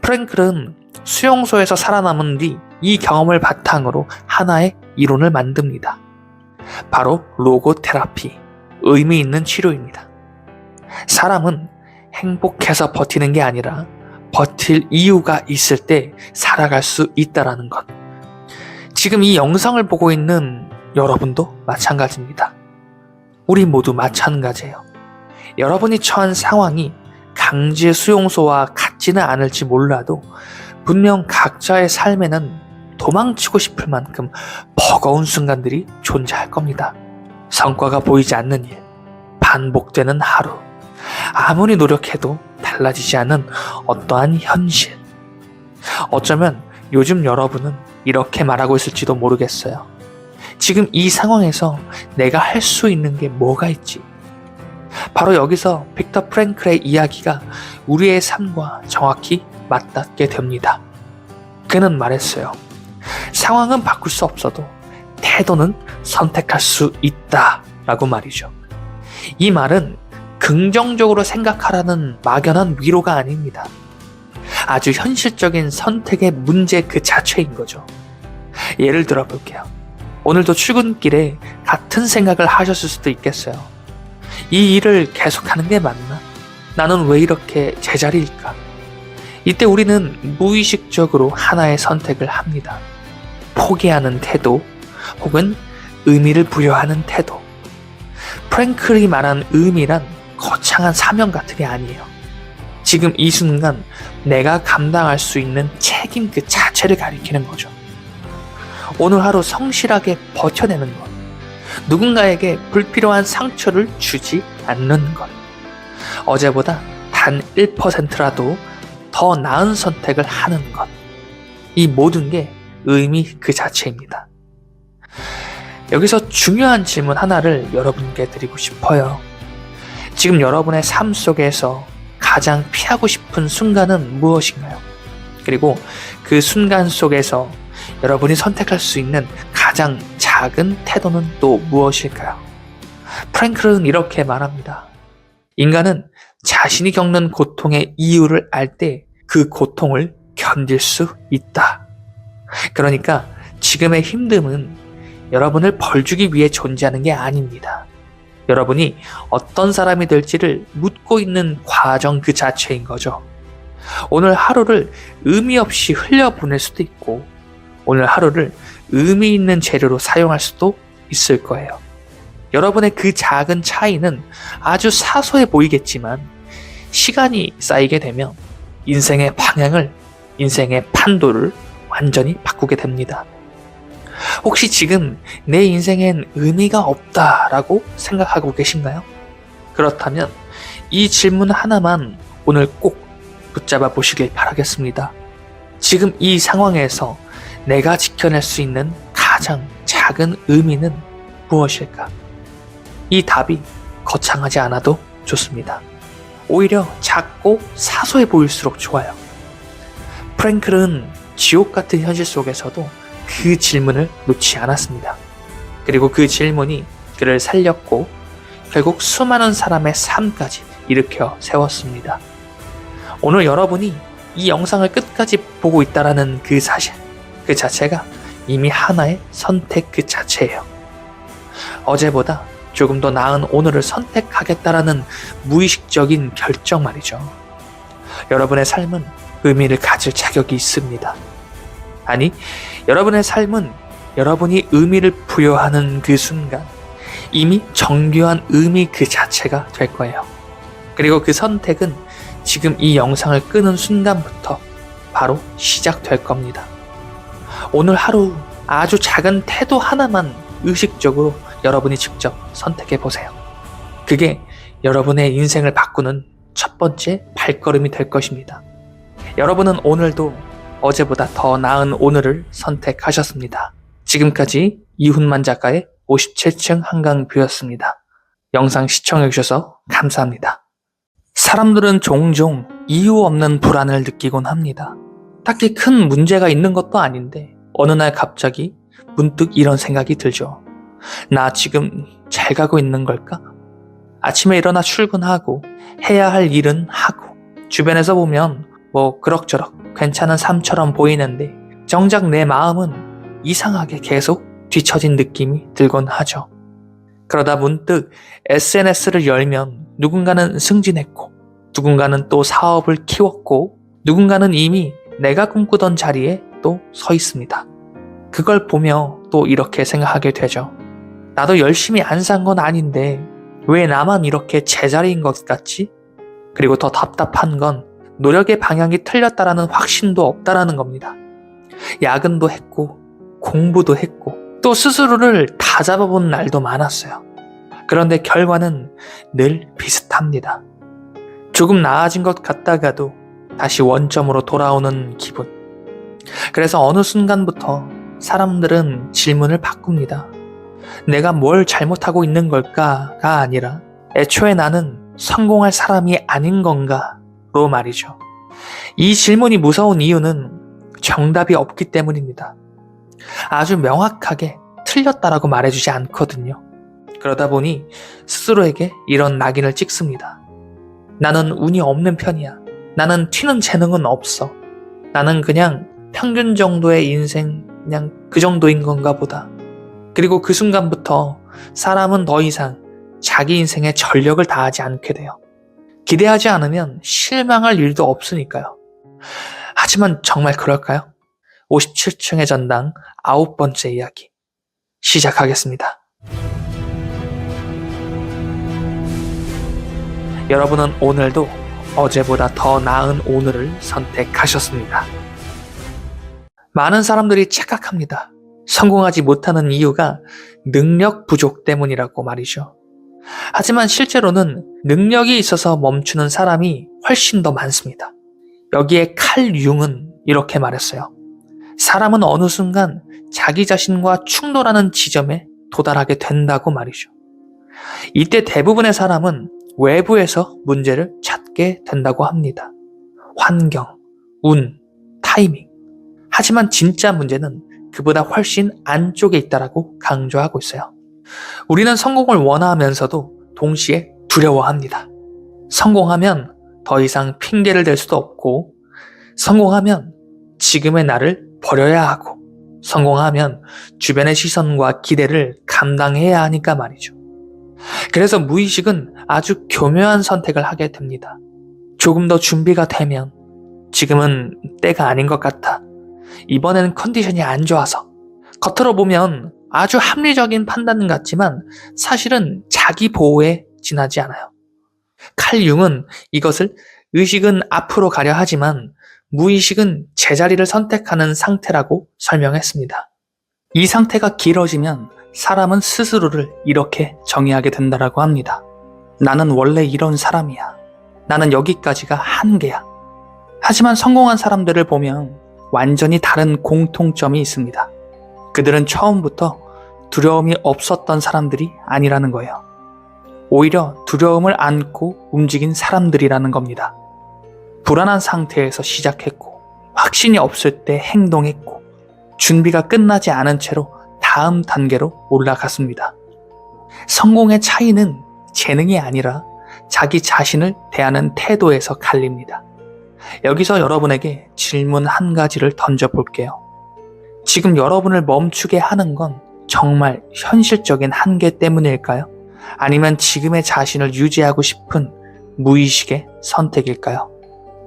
프랭클은 수용소에서 살아남은 뒤 이 경험을 바탕으로 하나의 이론을 만듭니다. 바로 로고 테라피, 의미 있는 치료입니다. 사람은 행복해서 버티는 게 아니라 버틸 이유가 있을 때 살아갈 수 있다라는 것. 지금 이 영상을 보고 있는 여러분도 마찬가지입니다. 우리 모두 마찬가지예요. 여러분이 처한 상황이 강제 수용소와 같지는 않을지 몰라도 분명 각자의 삶에는 도망치고 싶을 만큼 버거운 순간들이 존재할 겁니다. 성과가 보이지 않는 일, 반복되는 하루, 아무리 노력해도 달라지지 않은 어떠한 현실. 어쩌면 요즘 여러분은 이렇게 말하고 있을지도 모르겠어요. 지금 이 상황에서 내가 할 수 있는 게 뭐가 있지? 바로 여기서 빅터 프랭클의 이야기가 우리의 삶과 정확히 맞닿게 됩니다. 그는 말했어요. 상황은 바꿀 수 없어도 태도는 선택할 수 있다 라고 말이죠. 이 말은 긍정적으로 생각하라는 막연한 위로가 아닙니다. 아주 현실적인 선택의 문제 그 자체인 거죠. 예를 들어 볼게요. 오늘도 출근길에 같은 생각을 하셨을 수도 있겠어요. 이 일을 계속하는 게 맞나? 나는 왜 이렇게 제자리일까? 이때 우리는 무의식적으로 하나의 선택을 합니다. 포기하는 태도 혹은 의미를 부여하는 태도. 프랭클이 말한 의미란 거창한 사명 같은 게 아니에요. 지금 이 순간 내가 감당할 수 있는 책임 그 자체를 가리키는 거죠. 오늘 하루 성실하게 버텨내는 것. 누군가에게 불필요한 상처를 주지 않는 것. 어제보다 단 1%라도 더 나은 선택을 하는 것. 이 모든 게 의미 그 자체입니다. 여기서 중요한 질문 하나를 여러분께 드리고 싶어요. 지금 여러분의 삶 속에서 가장 피하고 싶은 순간은 무엇인가요? 그리고 그 순간 속에서 여러분이 선택할 수 있는 가장 작은 태도는 또 무엇일까요? 프랭클은 이렇게 말합니다. 인간은 자신이 겪는 고통의 이유를 알 때 그 고통을 견딜 수 있다. 그러니까 지금의 힘듦은 여러분을 벌주기 위해 존재하는 게 아닙니다. 여러분이 어떤 사람이 될지를 묻고 있는 과정 그 자체인 거죠. 오늘 하루를 의미 없이 흘려보낼 수도 있고 오늘 하루를 의미 있는 재료로 사용할 수도 있을 거예요. 여러분의 그 작은 차이는 아주 사소해 보이겠지만 시간이 쌓이게 되면 인생의 방향을, 인생의 판도를 완전히 바꾸게 됩니다. 혹시 지금 내 인생엔 의미가 없다라고 생각하고 계신가요? 그렇다면 이 질문 하나만 오늘 꼭 붙잡아 보시길 바라겠습니다. 지금 이 상황에서 내가 지켜낼 수 있는 가장 작은 의미는 무엇일까? 이 답이 거창하지 않아도 좋습니다. 오히려 작고 사소해 보일수록 좋아요. 프랭클은 지옥 같은 현실 속에서도 그 질문을 놓지 않았습니다. 그리고 그 질문이 그를 살렸고 결국 수많은 사람의 삶까지 일으켜 세웠습니다. 오늘 여러분이 이 영상을 끝까지 보고 있다는 그 사실, 그 자체가 이미 하나의 선택 그 자체예요. 어제보다 조금 더 나은 오늘을 선택하겠다라는 무의식적인 결정 말이죠. 여러분의 삶은 의미를 가질 자격이 있습니다. 아니, 여러분의 삶은 여러분이 의미를 부여하는 그 순간 이미 정교한 의미 그 자체가 될 거예요. 그리고 그 선택은 지금 이 영상을 끄는 순간부터 바로 시작될 겁니다. 오늘 하루 아주 작은 태도 하나만 의식적으로 여러분이 직접 선택해 보세요. 그게 여러분의 인생을 바꾸는 첫 번째 발걸음이 될 것입니다. 여러분은 오늘도 어제보다 더 나은 오늘을 선택하셨습니다. 지금까지 이훈만 작가의 57층 한강뷰였습니다. 영상 시청해주셔서 감사합니다. 사람들은 종종 이유 없는 불안을 느끼곤 합니다. 딱히 큰 문제가 있는 것도 아닌데 어느 날 갑자기 문득 이런 생각이 들죠. 나 지금 잘 가고 있는 걸까? 아침에 일어나 출근하고 해야 할 일은 하고 주변에서 보면 뭐 그럭저럭 괜찮은 삶처럼 보이는데 정작 내 마음은 이상하게 계속 뒤처진 느낌이 들곤 하죠. 그러다 문득 SNS를 열면 누군가는 승진했고 누군가는 또 사업을 키웠고 누군가는 이미 내가 꿈꾸던 자리에 또 서 있습니다. 그걸 보며 또 이렇게 생각하게 되죠. 나도 열심히 안 산 건 아닌데 왜 나만 이렇게 제자리인 것 같지? 그리고 더 답답한 건 노력의 방향이 틀렸다라는 확신도 없다라는 겁니다. 야근도 했고 공부도 했고 또 스스로를 다 잡아본 날도 많았어요. 그런데 결과는 늘 비슷합니다. 조금 나아진 것 같다가도 다시 원점으로 돌아오는 기분. 그래서 어느 순간부터 사람들은 질문을 바꿉니다. 내가 뭘 잘못하고 있는 걸까가 아니라 애초에 나는 성공할 사람이 아닌 건가로 말이죠. 이 질문이 무서운 이유는 정답이 없기 때문입니다. 아주 명확하게 틀렸다라고 말해주지 않거든요. 그러다 보니 스스로에게 이런 낙인을 찍습니다. 나는 운이 없는 편이야. 나는 튀는 재능은 없어. 나는 그냥 평균 정도의 인생, 그냥 그 정도인 건가 보다. 그리고 그 순간부터 사람은 더 이상 자기 인생에 전력을 다하지 않게 돼요. 기대하지 않으면 실망할 일도 없으니까요. 하지만 정말 그럴까요? 57층의 전당 9번째 이야기 시작하겠습니다. 여러분은 오늘도 어제보다 더 나은 오늘을 선택하셨습니다. 많은 사람들이 착각합니다. 성공하지 못하는 이유가 능력 부족 때문이라고 말이죠. 하지만 실제로는 능력이 있어서 멈추는 사람이 훨씬 더 많습니다. 여기에 칼 융은 이렇게 말했어요. 사람은 어느 순간 자기 자신과 충돌하는 지점에 도달하게 된다고 말이죠. 이때 대부분의 사람은 외부에서 문제를 찾게 된다고 합니다. 환경, 운, 타이밍. 하지만 진짜 문제는 그보다 훨씬 안쪽에 있다라고 강조하고 있어요. 우리는 성공을 원하면서도 동시에 두려워합니다. 성공하면 더 이상 핑계를 댈 수도 없고, 성공하면 지금의 나를 버려야 하고, 성공하면 주변의 시선과 기대를 감당해야 하니까 말이죠. 그래서 무의식은 아주 교묘한 선택을 하게 됩니다. 조금 더 준비가 되면, 지금은 때가 아닌 것 같아. 이번에는 컨디션이 안 좋아서. 겉으로 보면 아주 합리적인 판단 같지만 사실은 자기 보호에 지나지 않아요. 칼 융은 이것을 의식은 앞으로 가려 하지만 무의식은 제자리를 선택하는 상태라고 설명했습니다. 이 상태가 길어지면 사람은 스스로를 이렇게 정의하게 된다라고 합니다. 나는 원래 이런 사람이야. 나는 여기까지가 한계야. 하지만 성공한 사람들을 보면 완전히 다른 공통점이 있습니다. 그들은 처음부터 두려움이 없었던 사람들이 아니라는 거예요. 오히려 두려움을 안고 움직인 사람들이라는 겁니다. 불안한 상태에서 시작했고, 확신이 없을 때 행동했고, 준비가 끝나지 않은 채로 다음 단계로 올라갔습니다. 성공의 차이는 재능이 아니라 자기 자신을 대하는 태도에서 갈립니다. 여기서 여러분에게 질문 한 가지를 던져볼게요. 지금 여러분을 멈추게 하는 건 정말 현실적인 한계 때문일까요? 아니면 지금의 자신을 유지하고 싶은 무의식의 선택일까요?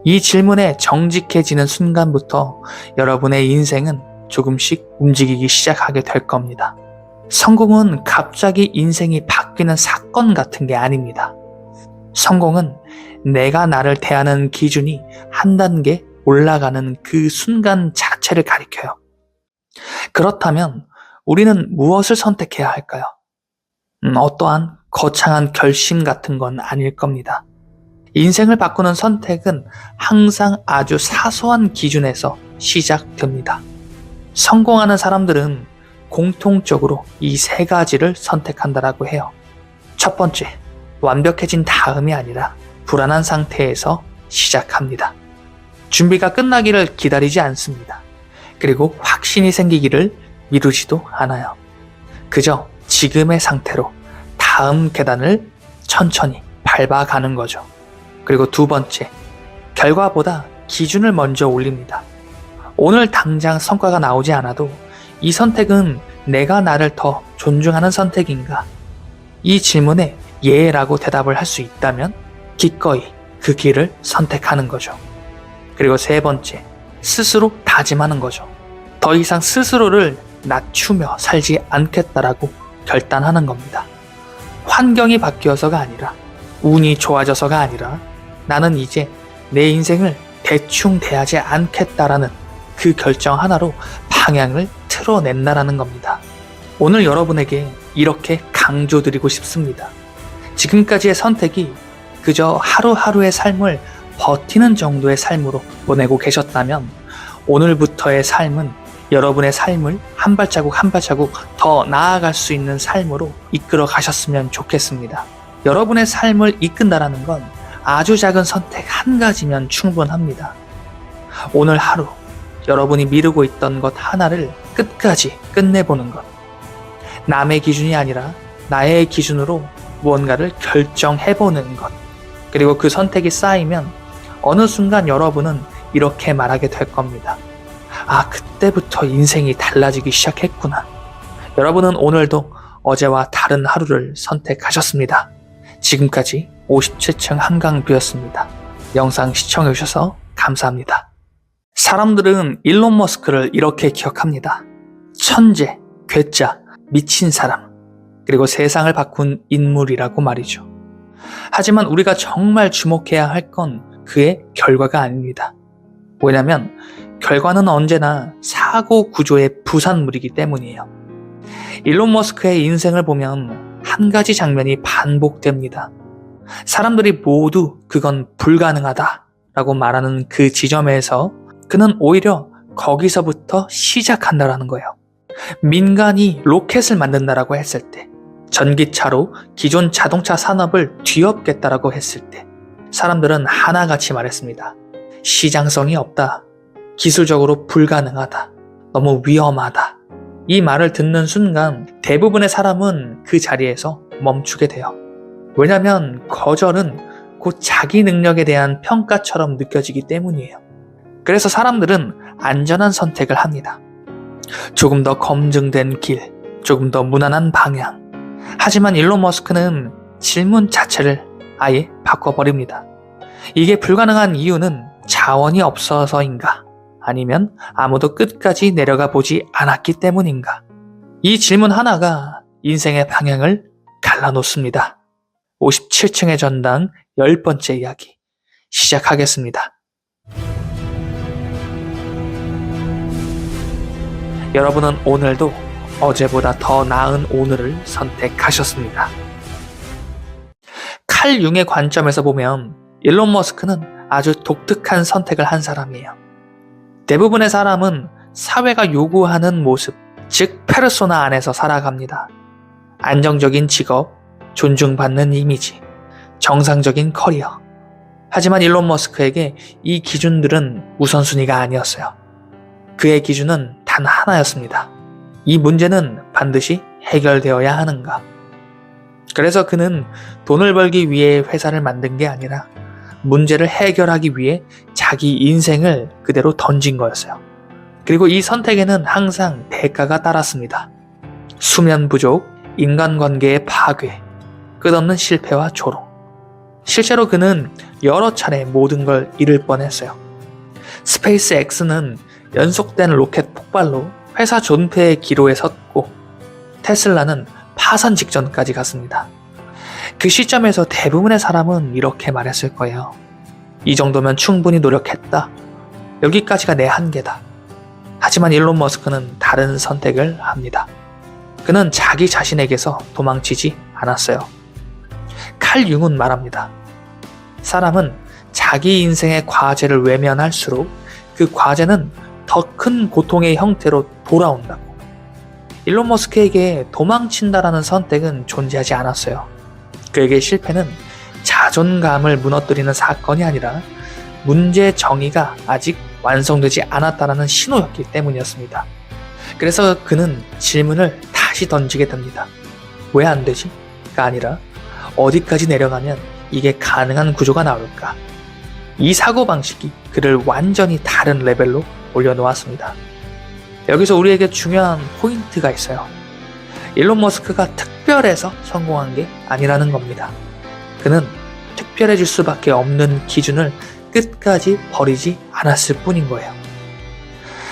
이 질문에 정직해지는 순간부터 여러분의 인생은 조금씩 움직이기 시작하게 될 겁니다. 성공은 갑자기 인생이 바뀌는 사건 같은 게 아닙니다. 성공은 내가 나를 대하는 기준이 한 단계 올라가는 그 순간 자체를 가리켜요. 그렇다면 우리는 무엇을 선택해야 할까요? 어떠한 거창한 결심 같은 건 아닐 겁니다. 인생을 바꾸는 선택은 항상 아주 사소한 기준에서 시작됩니다. 성공하는 사람들은 공통적으로 이 세 가지를 선택한다라고 해요. 첫 번째, 완벽해진 다음이 아니라 불안한 상태에서 시작합니다. 준비가 끝나기를 기다리지 않습니다. 그리고 확신이 생기기를 미루지도 않아요. 그저 지금의 상태로 다음 계단을 천천히 밟아가는 거죠. 그리고 두 번째, 결과보다 기준을 먼저 올립니다. 오늘 당장 성과가 나오지 않아도 이 선택은 내가 나를 더 존중하는 선택인가? 이 질문에 예라고 대답을 할 수 있다면 기꺼이 그 길을 선택하는 거죠. 그리고 세 번째, 스스로 다짐하는 거죠. 더 이상 스스로를 낮추며 살지 않겠다라고 결단하는 겁니다. 환경이 바뀌어서가 아니라, 운이 좋아져서가 아니라, 나는 이제 내 인생을 대충 대하지 않겠다라는 그 결정 하나로 방향을 틀어낸다라는 겁니다. 오늘 여러분에게 이렇게 강조드리고 싶습니다. 지금까지의 선택이 그저 하루하루의 삶을 버티는 정도의 삶으로 보내고 계셨다면 오늘부터의 삶은 여러분의 삶을 한 발자국 한 발자국 더 나아갈 수 있는 삶으로 이끌어 가셨으면 좋겠습니다. 여러분의 삶을 이끈다라는 건 아주 작은 선택 한 가지면 충분합니다. 오늘 하루 여러분이 미루고 있던 것 하나를 끝까지 끝내보는 것. 남의 기준이 아니라 나의 기준으로 무언가를 결정해보는 것. 그리고 그 선택이 쌓이면 어느 순간 여러분은 이렇게 말하게 될 겁니다. 아, 그때부터 인생이 달라지기 시작했구나. 여러분은 오늘도 어제와 다른 하루를 선택하셨습니다. 지금까지 57층 한강뷰였습니다. 영상 시청해주셔서 감사합니다. 사람들은 일론 머스크를 이렇게 기억합니다. 천재, 괴짜, 미친 사람, 그리고 세상을 바꾼 인물이라고 말이죠. 하지만 우리가 정말 주목해야 할 건 그의 결과가 아닙니다. 왜냐하면 결과는 언제나 사고 구조의 부산물이기 때문이에요. 일론 머스크의 인생을 보면 한 가지 장면이 반복됩니다. 사람들이 모두 그건 불가능하다라고 말하는 그 지점에서 그는 오히려 거기서부터 시작한다라는 거예요. 민간이 로켓을 만든다라고 했을 때, 전기차로 기존 자동차 산업을 뒤엎겠다라고 했을 때 사람들은 하나같이 말했습니다. 시장성이 없다. 기술적으로 불가능하다. 너무 위험하다. 이 말을 듣는 순간 대부분의 사람은 그 자리에서 멈추게 돼요. 왜냐하면 거절은 곧 자기 능력에 대한 평가처럼 느껴지기 때문이에요. 그래서 사람들은 안전한 선택을 합니다. 조금 더 검증된 길, 조금 더 무난한 방향. 하지만 일론 머스크는 질문 자체를 아예 바꿔버립니다. 이게 불가능한 이유는 자원이 없어서인가? 아니면 아무도 끝까지 내려가 보지 않았기 때문인가? 이 질문 하나가 인생의 방향을 갈라놓습니다. 57층의 전당 10번째 이야기 시작하겠습니다. 여러분은 오늘도 어제보다 더 나은 오늘을 선택하셨습니다. 칼 융의 관점에서 보면 일론 머스크는 아주 독특한 선택을 한 사람이에요. 대부분의 사람은 사회가 요구하는 모습, 즉 페르소나 안에서 살아갑니다. 안정적인 직업, 존중받는 이미지, 정상적인 커리어. 하지만 일론 머스크에게 이 기준들은 우선순위가 아니었어요. 그의 기준은 단 하나였습니다. 이 문제는 반드시 해결되어야 하는가. 그래서 그는 돈을 벌기 위해 회사를 만든 게 아니라 문제를 해결하기 위해 자기 인생을 그대로 던진 거였어요. 그리고 이 선택에는 항상 대가가 따랐습니다. 수면 부족, 인간관계의 파괴, 끝없는 실패와 조롱. 실제로 그는 여러 차례 모든 걸 잃을 뻔했어요. 스페이스 X는 연속된 로켓 폭발로 회사 존폐의 기로에 섰고 테슬라는 파산 직전까지 갔습니다. 그 시점에서 대부분의 사람은 이렇게 말했을 거예요. 이 정도면 충분히 노력했다. 여기까지가 내 한계다. 하지만 일론 머스크는 다른 선택을 합니다. 그는 자기 자신에게서 도망치지 않았어요. 칼 융은 말합니다. 사람은 자기 인생의 과제를 외면할수록 그 과제는 더 큰 고통의 형태로 돌아온다고. 일론 머스크에게 도망친다라는 선택은 존재하지 않았어요. 그에게 실패는 자존감을 무너뜨리는 사건이 아니라 문제 정의가 아직 완성되지 않았다라는 신호였기 때문이었습니다. 그래서 그는 질문을 다시 던지게 됩니다. 왜 안 되지? 가 아니라 어디까지 내려가면 이게 가능한 구조가 나올까? 이 사고방식이 그를 완전히 다른 레벨로 올려놓았습니다. 여기서 우리에게 중요한 포인트가 있어요. 일론 머스크가 특별해서 성공한 게 아니라는 겁니다. 그는 특별해질 수밖에 없는 기준을 끝까지 버리지 않았을 뿐인 거예요.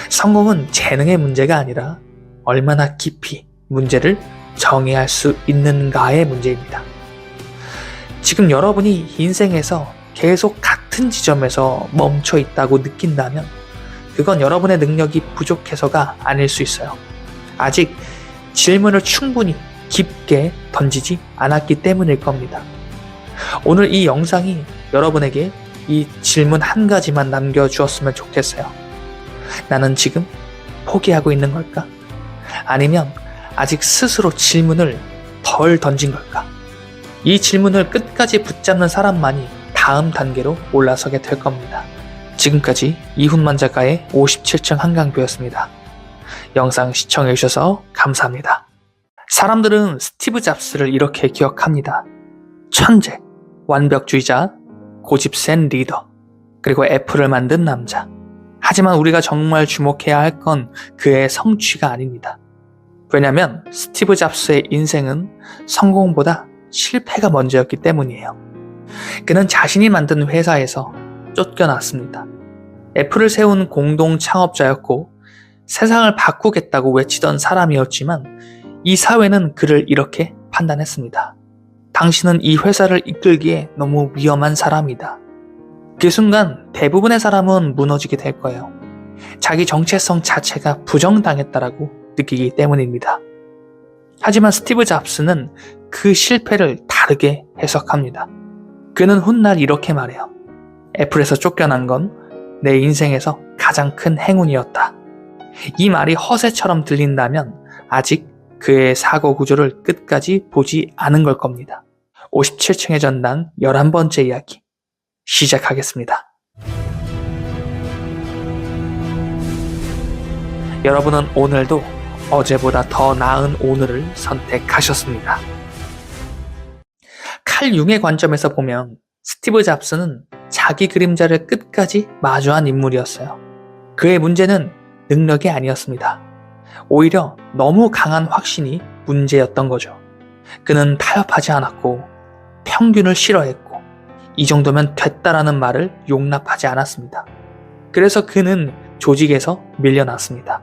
성공은 재능의 문제가 아니라 얼마나 깊이 문제를 정의할 수 있는가의 문제입니다. 지금 여러분이 인생에서 계속 같은 지점에서 멈춰 있다고 느낀다면 그건 여러분의 능력이 부족해서가 아닐 수 있어요. 아직 질문을 충분히 깊게 던지지 않았기 때문일 겁니다. 오늘 이 영상이 여러분에게 이 질문 한 가지만 남겨주었으면 좋겠어요. 나는 지금 포기하고 있는 걸까? 아니면 아직 스스로 질문을 덜 던진 걸까? 이 질문을 끝까지 붙잡는 사람만이 다음 단계로 올라서게 될 겁니다. 지금까지 이훈만 작가의 57층 한강뷰였습니다. 영상 시청해주셔서 감사합니다. 사람들은 스티브 잡스를 이렇게 기억합니다. 천재, 완벽주의자, 고집 센 리더, 그리고 애플을 만든 남자. 하지만 우리가 정말 주목해야 할 건 그의 성취가 아닙니다. 왜냐면 스티브 잡스의 인생은 성공보다 실패가 먼저였기 때문이에요. 그는 자신이 만든 회사에서 쫓겨났습니다. 애플을 세운 공동 창업자였고 세상을 바꾸겠다고 외치던 사람이었지만 이 사회는 그를 이렇게 판단했습니다. 당신은 이 회사를 이끌기에 너무 위험한 사람이다. 그 순간 대부분의 사람은 무너지게 될 거예요. 자기 정체성 자체가 부정당했다라고 느끼기 때문입니다. 하지만 스티브 잡스는 그 실패를 다르게 해석합니다. 그는 훗날 이렇게 말해요. 애플에서 쫓겨난 건 내 인생에서 가장 큰 행운이었다. 이 말이 허세처럼 들린다면 아직 그의 사고 구조를 끝까지 보지 않은 걸 겁니다. 57층의 전당 11번째 이야기 시작하겠습니다. 여러분은 오늘도 어제보다 더 나은 오늘을 선택하셨습니다. 칼 융의 관점에서 보면 스티브 잡스는 자기 그림자를 끝까지 마주한 인물이었어요. 그의 문제는 능력이 아니었습니다. 오히려 너무 강한 확신이 문제였던 거죠. 그는 타협하지 않았고 평균을 싫어했고 이 정도면 됐다라는 말을 용납하지 않았습니다. 그래서 그는 조직에서 밀려났습니다.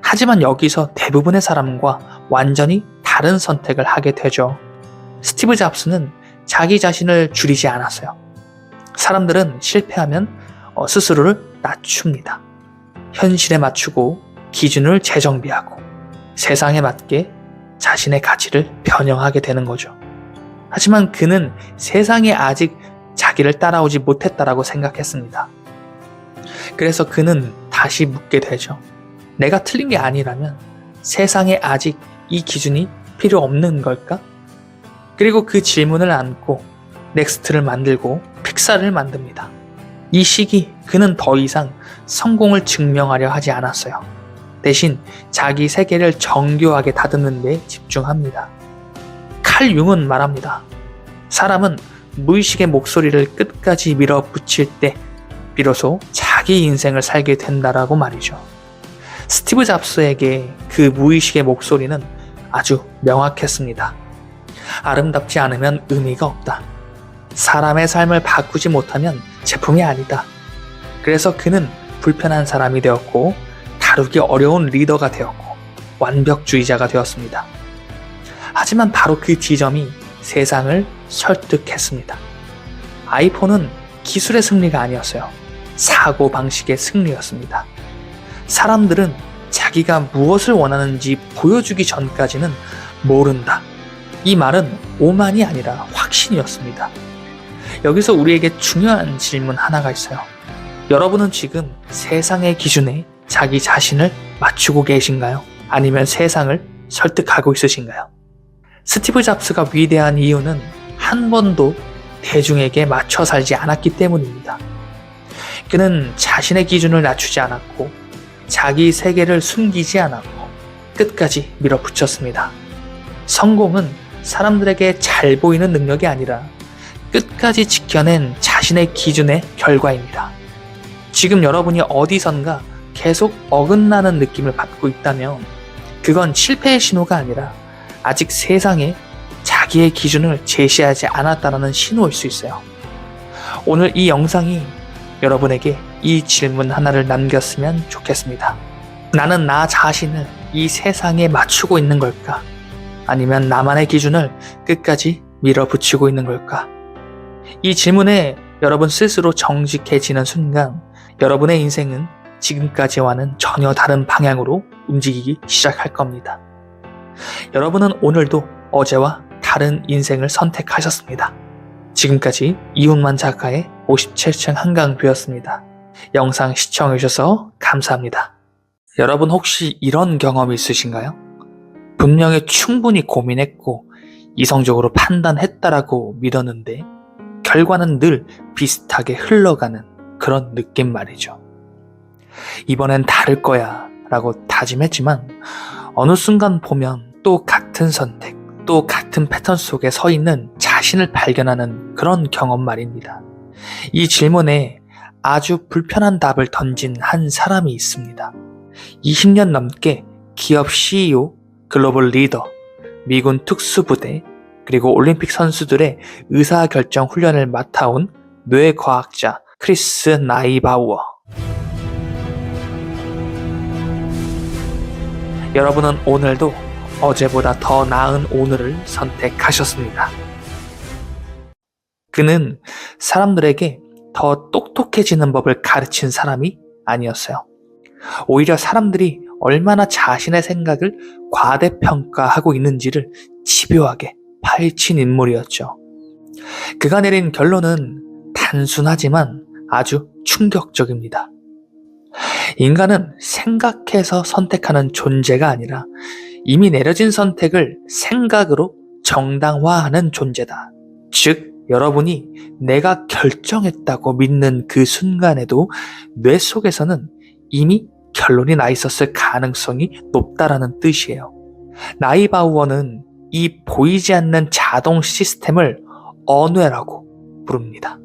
하지만 여기서 대부분의 사람과 완전히 다른 선택을 하게 되죠. 스티브 잡스는 자기 자신을 줄이지 않았어요. 사람들은 실패하면 스스로를 낮춥니다. 현실에 맞추고 기준을 재정비하고 세상에 맞게 자신의 가치를 변형하게 되는 거죠. 하지만 그는 세상에 아직 자기를 따라오지 못했다라고 생각했습니다. 그래서 그는 다시 묻게 되죠. 내가 틀린 게 아니라면 세상에 아직 이 기준이 필요 없는 걸까? 그리고 그 질문을 안고 넥스트를 만들고 픽사를 만듭니다. 이 시기 그는 더 이상 성공을 증명하려 하지 않았어요. 대신 자기 세계를 정교하게 다듬는 데 집중합니다. 칼 융은 말합니다. 사람은 무의식의 목소리를 끝까지 밀어붙일 때 비로소 자기 인생을 살게 된다라고 말이죠. 스티브 잡스에게 그 무의식의 목소리는 아주 명확했습니다. 아름답지 않으면 의미가 없다. 사람의 삶을 바꾸지 못하면 제품이 아니다. 그래서 그는 불편한 사람이 되었고 다루기 어려운 리더가 되었고 완벽주의자가 되었습니다. 하지만 바로 그 지점이 세상을 설득했습니다. 아이폰은 기술의 승리가 아니었어요. 사고방식의 승리였습니다. 사람들은 자기가 무엇을 원하는지 보여주기 전까지는 모른다. 이 말은 오만이 아니라 확신이었습니다. 여기서 우리에게 중요한 질문 하나가 있어요. 여러분은 지금 세상의 기준에 자기 자신을 맞추고 계신가요? 아니면 세상을 설득하고 있으신가요? 스티브 잡스가 위대한 이유는 한 번도 대중에게 맞춰 살지 않았기 때문입니다. 그는 자신의 기준을 낮추지 않았고 자기 세계를 숨기지 않았고 끝까지 밀어붙였습니다. 성공은 사람들에게 잘 보이는 능력이 아니라 끝까지 지켜낸 자신의 기준의 결과입니다. 지금 여러분이 어디선가 계속 어긋나는 느낌을 받고 있다면 그건 실패의 신호가 아니라 아직 세상에 자기의 기준을 제시하지 않았다는 신호일 수 있어요. 오늘 이 영상이 여러분에게 이 질문 하나를 남겼으면 좋겠습니다. 나는 나 자신을 이 세상에 맞추고 있는 걸까? 아니면 나만의 기준을 끝까지 밀어붙이고 있는 걸까? 이 질문에 여러분 스스로 정직해지는 순간 여러분의 인생은 지금까지와는 전혀 다른 방향으로 움직이기 시작할 겁니다. 여러분은 오늘도 어제와 다른 인생을 선택하셨습니다. 지금까지 이훈만 작가의 57층 한강뷰였습니다. 영상 시청해주셔서 감사합니다. 여러분 혹시 이런 경험 있으신가요? 분명히 충분히 고민했고 이성적으로 판단했다라고 믿었는데 결과는 늘 비슷하게 흘러가는 그런 느낌 말이죠. 이번엔 다를 거야 라고 다짐했지만 어느 순간 보면 또 같은 선택, 또 같은 패턴 속에 서 있는 자신을 발견하는 그런 경험 말입니다. 이 질문에 아주 불편한 답을 던진 한 사람이 있습니다. 20년 넘게 기업 CEO, 글로벌 리더, 미군 특수부대, 그리고 올림픽 선수들의 의사결정 훈련을 맡아온 뇌과학자 크리스 나이바우어. 여러분은 오늘도 어제보다 더 나은 오늘을 선택하셨습니다. 그는 사람들에게 더 똑똑해지는 법을 가르친 사람이 아니었어요. 오히려 사람들이 얼마나 자신의 생각을 과대평가하고 있는지를 집요하게 파헤친 인물이었죠. 그가 내린 결론은 단순하지만 아주 충격적입니다. 인간은 생각해서 선택하는 존재가 아니라 이미 내려진 선택을 생각으로 정당화하는 존재다. 즉, 여러분이 내가 결정했다고 믿는 그 순간에도 뇌 속에서는 이미 결론이 나 있었을 가능성이 높다라는 뜻이에요. 나이바우어는 이 보이지 않는 자동 시스템을 언뇌라고 부릅니다.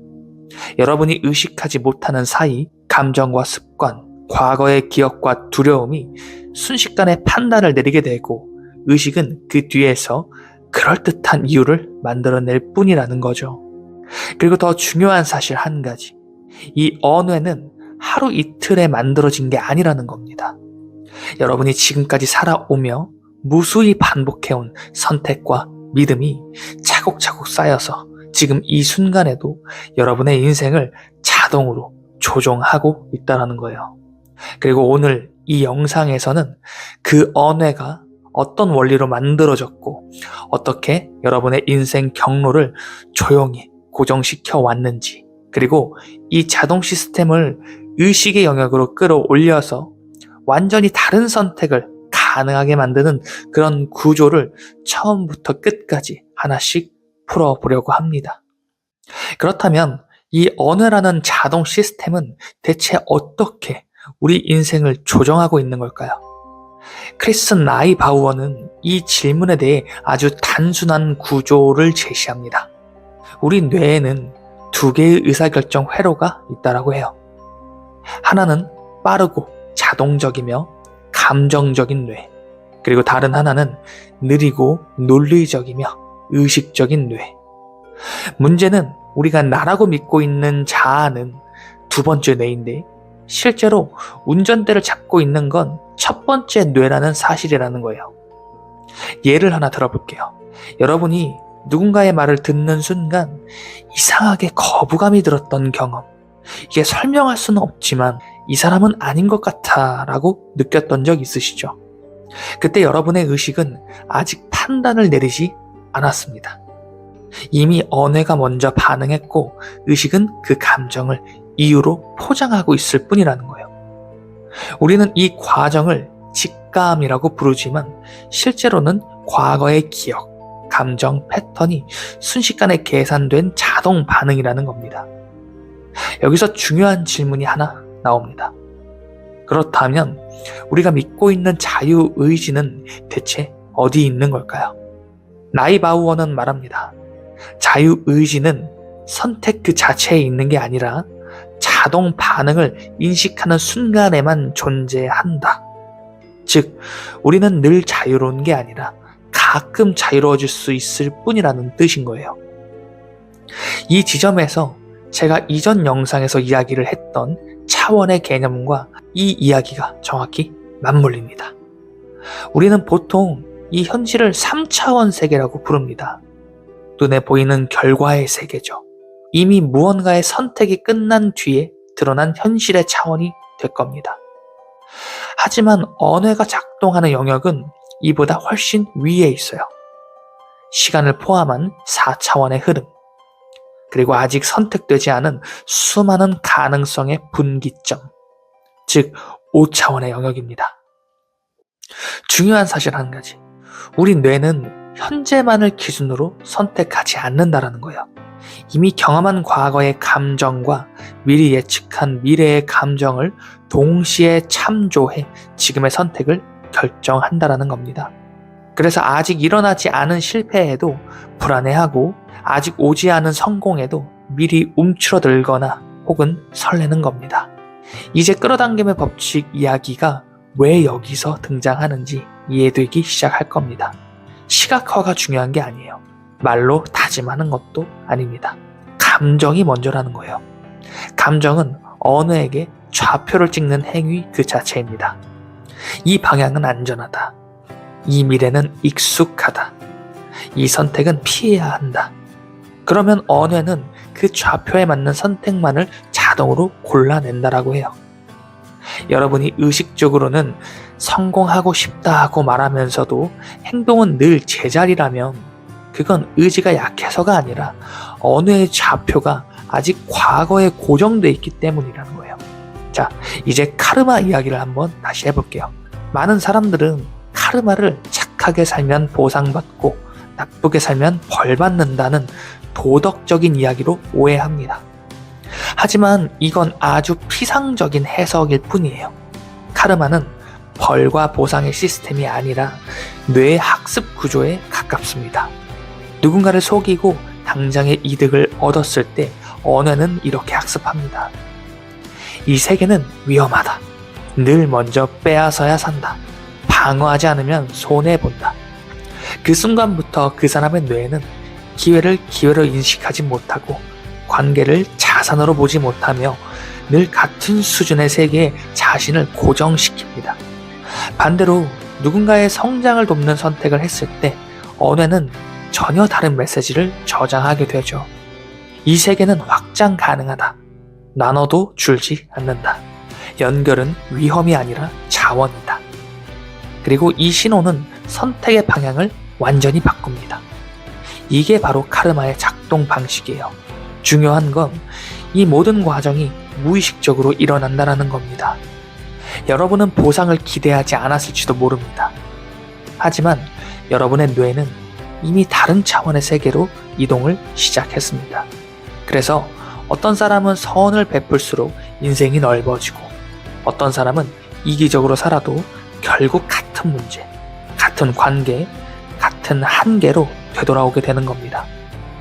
여러분이 의식하지 못하는 사이 감정과 습관, 과거의 기억과 두려움이 순식간에 판단을 내리게 되고 의식은 그 뒤에서 그럴듯한 이유를 만들어낼 뿐이라는 거죠. 그리고 더 중요한 사실 한 가지. 이 언뇌는 하루 이틀에 만들어진 게 아니라는 겁니다. 여러분이 지금까지 살아오며 무수히 반복해온 선택과 믿음이 차곡차곡 쌓여서 지금 이 순간에도 여러분의 인생을 자동으로 조종하고 있다는 거예요. 그리고 오늘 이 영상에서는 그 언뇌가 어떤 원리로 만들어졌고 어떻게 여러분의 인생 경로를 조용히 고정시켜 왔는지, 그리고 이 자동 시스템을 의식의 영역으로 끌어올려서 완전히 다른 선택을 가능하게 만드는 그런 구조를 처음부터 끝까지 하나씩 풀어보려고 합니다. 그렇다면 이 언어라는 자동 시스템은 대체 어떻게 우리 인생을 조정하고 있는 걸까요? 크리스 나이바우어는 이 질문에 대해 아주 단순한 구조를 제시합니다. 우리 뇌에는 두 개의 의사결정 회로가 있다고 해요. 하나는 빠르고 자동적이며 감정적인 뇌, 그리고 다른 하나는 느리고 논리적이며 의식적인 뇌. 문제는 우리가 나라고 믿고 있는 자아는 두 번째 뇌인데 실제로 운전대를 잡고 있는 건 첫 번째 뇌라는 사실이라는 거예요. 예를 하나 들어볼게요. 여러분이 누군가의 말을 듣는 순간 이상하게 거부감이 들었던 경험, 이게 설명할 수는 없지만 이 사람은 아닌 것 같아 라고 느꼈던 적 있으시죠? 그때 여러분의 의식은 아직 판단을 내리지 않았습니다. 이미 언뇌가 먼저 반응했고 의식은 그 감정을 이유로 포장하고 있을 뿐이라는 거예요. 우리는 이 과정을 직감이라고 부르지만 실제로는 과거의 기억, 감정 패턴이 순식간에 계산된 자동 반응이라는 겁니다. 여기서 중요한 질문이 하나 나옵니다. 그렇다면 우리가 믿고 있는 자유의지는 대체 어디 있는 걸까요? 나이바우어는 말합니다. 자유의지는 선택 그 자체에 있는 게 아니라 자동 반응을 인식하는 순간에만 존재한다. 즉, 우리는 늘 자유로운 게 아니라 가끔 자유로워질 수 있을 뿐이라는 뜻인 거예요. 이 지점에서 제가 이전 영상에서 이야기를 했던 차원의 개념과 이 이야기가 정확히 맞물립니다. 우리는 보통 이 현실을 3차원 세계라고 부릅니다. 눈에 보이는 결과의 세계죠. 이미 무언가의 선택이 끝난 뒤에 드러난 현실의 차원이 될 겁니다. 하지만 언어가 작동하는 영역은 이보다 훨씬 위에 있어요. 시간을 포함한 4차원의 흐름, 그리고 아직 선택되지 않은 수많은 가능성의 분기점, 즉 5차원의 영역입니다. 중요한 사실 한 가지, 우리 뇌는 현재만을 기준으로 선택하지 않는다라는 거예요. 이미 경험한 과거의 감정과 미리 예측한 미래의 감정을 동시에 참조해 지금의 선택을 결정한다라는 겁니다. 그래서 아직 일어나지 않은 실패에도 불안해하고 아직 오지 않은 성공에도 미리 움츠러들거나 혹은 설레는 겁니다. 이제 끌어당김의 법칙 이야기가 왜 여기서 등장하는지 이해되기 시작할 겁니다. 시각화가 중요한 게 아니에요. 말로 다짐하는 것도 아닙니다. 감정이 먼저라는 거예요. 감정은 언어에게 좌표를 찍는 행위 그 자체입니다. 이 방향은 안전하다. 이 미래는 익숙하다. 이 선택은 피해야 한다. 그러면 언어는 그 좌표에 맞는 선택만을 자동으로 골라낸다라고 해요. 여러분이 의식적으로는 성공하고 싶다고 말하면서도 행동은 늘 제자리라면 그건 의지가 약해서가 아니라 언어의 좌표가 아직 과거에 고정돼 있기 때문이라는 거예요. 자, 이제 카르마 이야기를 한번 다시 해볼게요. 많은 사람들은 카르마를 착하게 살면 보상받고 나쁘게 살면 벌받는다는 도덕적인 이야기로 오해합니다. 하지만 이건 아주 피상적인 해석일 뿐이에요. 카르마는 벌과 보상의 시스템이 아니라 뇌의 학습 구조에 가깝습니다. 누군가를 속이고 당장의 이득을 얻었을 때 언어는 이렇게 학습합니다. 이 세계는 위험하다. 늘 먼저 빼앗아야 산다. 방어하지 않으면 손해본다. 그 순간부터 그 사람의 뇌는 기회를 기회로 인식하지 못하고 관계를 자산으로 보지 못하며 늘 같은 수준의 세계에 자신을 고정시킵니다. 반대로 누군가의 성장을 돕는 선택을 했을 때 언어는 전혀 다른 메시지를 저장하게 되죠. 이 세계는 확장 가능하다. 나눠도 줄지 않는다. 연결은 위험이 아니라 자원이다. 그리고 이 신호는 선택의 방향을 완전히 바꿉니다. 이게 바로 카르마의 작동 방식이에요. 중요한 건 이 모든 과정이 무의식적으로 일어난다는 겁니다. 여러분은 보상을 기대하지 않았을지도 모릅니다. 하지만 여러분의 뇌는 이미 다른 차원의 세계로 이동을 시작했습니다. 그래서 어떤 사람은 선을 베풀수록 인생이 넓어지고 어떤 사람은 이기적으로 살아도 결국 같은 문제, 같은 관계, 같은 한계로 되돌아오게 되는 겁니다.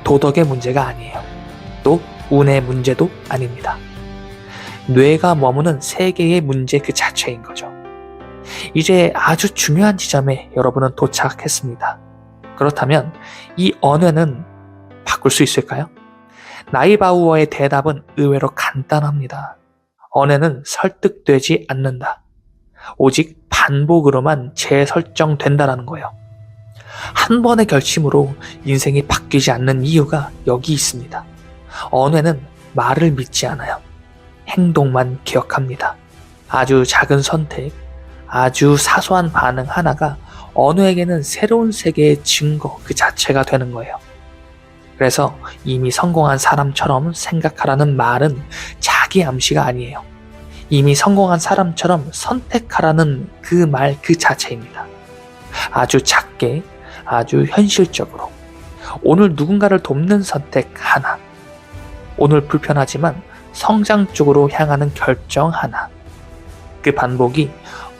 도덕의 문제가 아니에요. 또 운의 문제도 아닙니다. 뇌가 머무는 세계의 문제 그 자체인 거죠. 이제 아주 중요한 지점에 여러분은 도착했습니다. 그렇다면 이 언어는 바꿀 수 있을까요? 나이바우어의 대답은 의외로 간단합니다. 언어는 설득되지 않는다. 오직 반복으로만 재설정된다는 거예요. 한 번의 결심으로 인생이 바뀌지 않는 이유가 여기 있습니다. 언어는 말을 믿지 않아요. 행동만 기억합니다. 아주 작은 선택, 아주 사소한 반응 하나가 언어에게는 새로운 세계의 증거 그 자체가 되는 거예요. 그래서 이미 성공한 사람처럼 생각하라는 말은 자기 암시가 아니에요. 이미 성공한 사람처럼 선택하라는 그 말 그 자체입니다. 아주 작게, 아주 현실적으로 오늘 누군가를 돕는 선택 하나, 오늘 불편하지만 성장 쪽으로 향하는 결정 하나, 그 반복이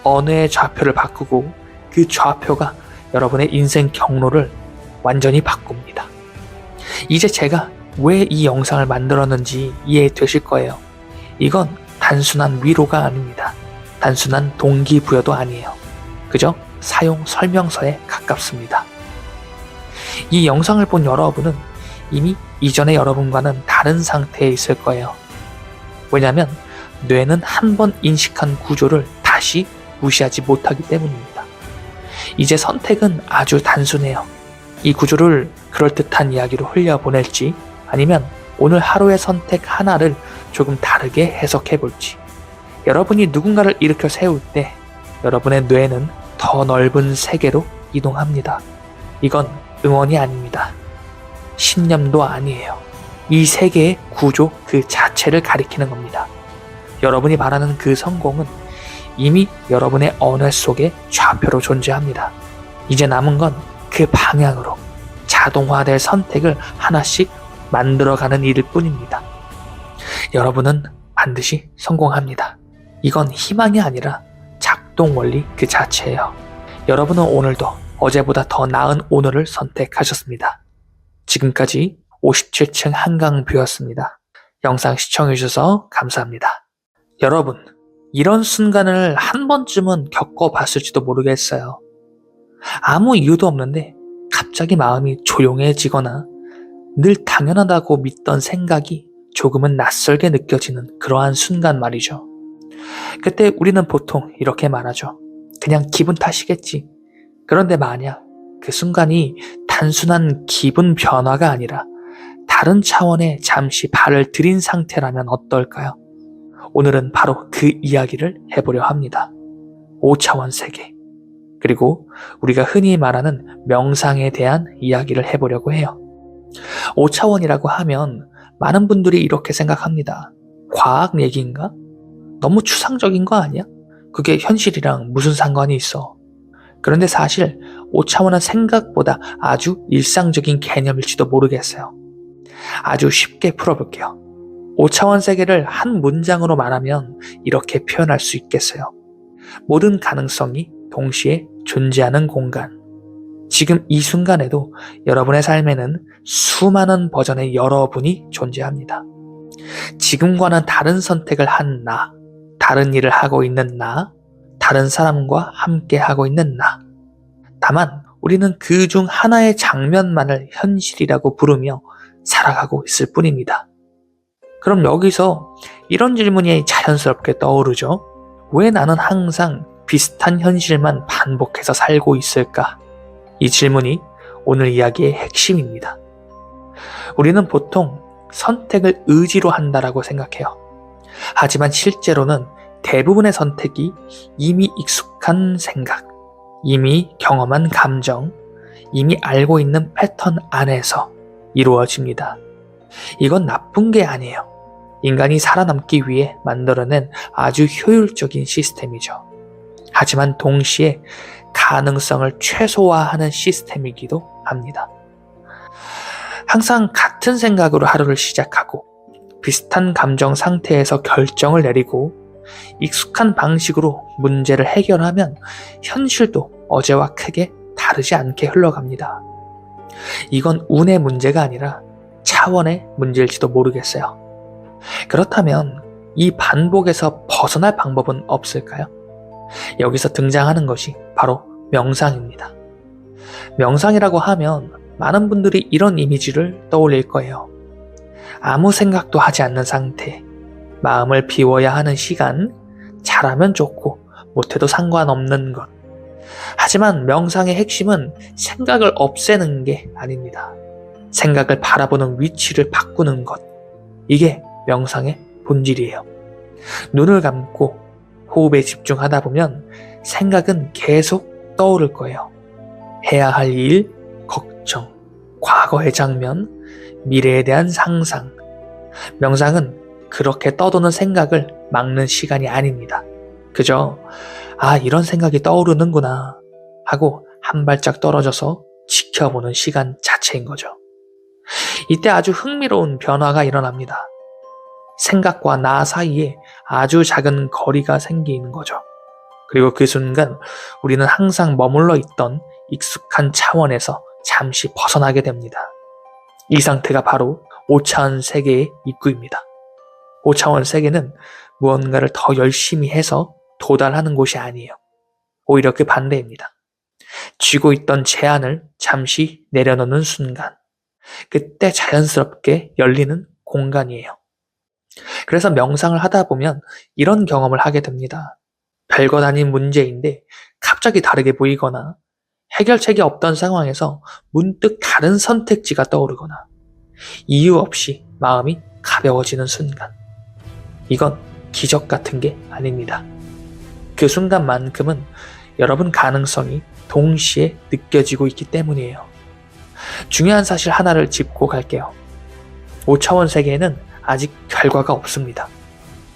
언어의 좌표를 바꾸고 그 좌표가 여러분의 인생 경로를 완전히 바꿉니다. 이제 제가 왜 이 영상을 만들었는지 이해되실 거예요. 이건 단순한 위로가 아닙니다. 단순한 동기부여도 아니에요. 그저 사용 설명서에 가깝습니다. 이 영상을 본 여러분은 이미 이전의 여러분과는 다른 상태에 있을 거예요. 왜냐하면 뇌는 한 번 인식한 구조를 다시 무시하지 못하기 때문입니다. 이제 선택은 아주 단순해요. 이 구조를 그럴듯한 이야기로 흘려보낼지 아니면 오늘 하루의 선택 하나를 조금 다르게 해석해 볼지. 여러분이 누군가를 일으켜 세울 때 여러분의 뇌는 더 넓은 세계로 이동합니다. 이건 응원이 아닙니다. 신념도 아니에요. 이 세계의 구조 그 자체를 가리키는 겁니다. 여러분이 말하는 그 성공은 이미 여러분의 언어 속에 좌표로 존재합니다. 이제 남은 건 그 방향으로 자동화될 선택을 하나씩 만들어가는 일일 뿐입니다. 여러분은 반드시 성공합니다. 이건 희망이 아니라 작동 원리 그 자체예요. 여러분은 오늘도 어제보다 더 나은 오늘을 선택하셨습니다. 지금까지 57층 한강뷰였습니다. 영상 시청해주셔서 감사합니다. 여러분, 이런 순간을 한 번쯤은 겪어봤을지도 모르겠어요. 아무 이유도 없는데 갑자기 마음이 조용해지거나 늘 당연하다고 믿던 생각이 조금은 낯설게 느껴지는 그러한 순간 말이죠. 그때 우리는 보통 이렇게 말하죠. 그냥 기분 탓이겠지. 그런데 만약 그 순간이 단순한 기분 변화가 아니라 다른 차원에 잠시 발을 들인 상태라면 어떨까요? 오늘은 바로 그 이야기를 해보려 합니다. 5차원 세계, 그리고 우리가 흔히 말하는 명상에 대한 이야기를 해보려고 해요. 5차원이라고 하면 많은 분들이 이렇게 생각합니다. 과학 얘기인가? 너무 추상적인 거 아니야? 그게 현실이랑 무슨 상관이 있어? 그런데 사실 5차원은 생각보다 아주 일상적인 개념일지도 모르겠어요. 아주 쉽게 풀어볼게요. 5차원 세계를 한 문장으로 말하면 이렇게 표현할 수 있겠어요. 모든 가능성이 동시에 존재하는 공간. 지금 이 순간에도 여러분의 삶에는 수많은 버전의 여러분이 존재합니다. 지금과는 다른 선택을 한 나, 다른 일을 하고 있는 나, 다른 사람과 함께 하고 있는 나. 다만 우리는 그 중 하나의 장면만을 현실이라고 부르며 살아가고 있을 뿐입니다. 그럼 여기서 이런 질문이 자연스럽게 떠오르죠. 왜 나는 항상 비슷한 현실만 반복해서 살고 있을까? 이 질문이 오늘 이야기의 핵심입니다. 우리는 보통 선택을 의지로 한다라고 생각해요. 하지만 실제로는 대부분의 선택이 이미 익숙한 생각, 이미 경험한 감정, 이미 알고 있는 패턴 안에서 이루어집니다. 이건 나쁜 게 아니에요. 인간이 살아남기 위해 만들어낸 아주 효율적인 시스템이죠. 하지만 동시에 가능성을 최소화하는 시스템이기도 합니다. 항상 같은 생각으로 하루를 시작하고 비슷한 감정 상태에서 결정을 내리고 익숙한 방식으로 문제를 해결하면 현실도 어제와 크게 다르지 않게 흘러갑니다. 이건 운의 문제가 아니라 차원의 문제일지도 모르겠어요. 그렇다면 이 반복에서 벗어날 방법은 없을까요? 여기서 등장하는 것이 바로 명상입니다. 명상이라고 하면 많은 분들이 이런 이미지를 떠올릴 거예요. 아무 생각도 하지 않는 상태, 마음을 비워야 하는 시간, 잘하면 좋고 못해도 상관없는 것. 하지만 명상의 핵심은 생각을 없애는 게 아닙니다. 생각을 바라보는 위치를 바꾸는 것. 이게 명상의 본질이에요. 눈을 감고 호흡에 집중하다 보면 생각은 계속 떠오를 거예요. 해야 할 일, 걱정, 과거의 장면, 미래에 대한 상상. 명상은 그렇게 떠도는 생각을 막는 시간이 아닙니다. 그저 이런 생각이 떠오르는구나 하고 한 발짝 떨어져서 지켜보는 시간 자체인 거죠. 이때 아주 흥미로운 변화가 일어납니다. 생각과 나 사이에 아주 작은 거리가 생기는 거죠. 그리고 그 순간 우리는 항상 머물러 있던 익숙한 차원에서 잠시 벗어나게 됩니다. 이 상태가 바로 5차원 세계의 입구입니다. 5차원 세계는 무언가를 더 열심히 해서 도달하는 곳이 아니에요. 오히려 그 반대입니다. 쥐고 있던 제한을 잠시 내려놓는 순간, 그때 자연스럽게 열리는 공간이에요. 그래서 명상을 하다 보면 이런 경험을 하게 됩니다. 별것 아닌 문제인데 갑자기 다르게 보이거나 해결책이 없던 상황에서 문득 다른 선택지가 떠오르거나 이유 없이 마음이 가벼워지는 순간. 이건 기적 같은 게 아닙니다. 그 순간만큼은 여러분 가능성이 동시에 느껴지고 있기 때문이에요. 중요한 사실 하나를 짚고 갈게요. 5차원 세계에는 아직 결과가 없습니다.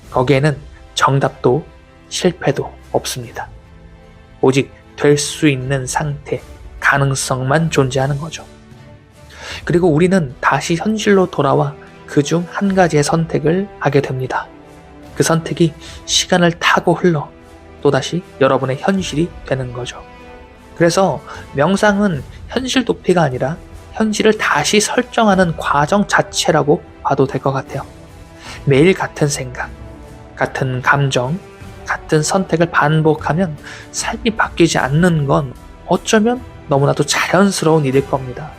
거기에는 정답도 실패도 없습니다. 오직 될 수 있는 상태, 가능성만 존재하는 거죠. 그리고 우리는 다시 현실로 돌아와 그중 한 가지의 선택을 하게 됩니다. 그 선택이 시간을 타고 흘러 또다시 여러분의 현실이 되는 거죠. 그래서 명상은 현실 도피가 아니라 현실을 다시 설정하는 과정 자체라고 봐도 될 것 같아요. 매일 같은 생각, 같은 감정, 같은 선택을 반복하면 삶이 바뀌지 않는 건 어쩌면 너무나도 자연스러운 일일 겁니다.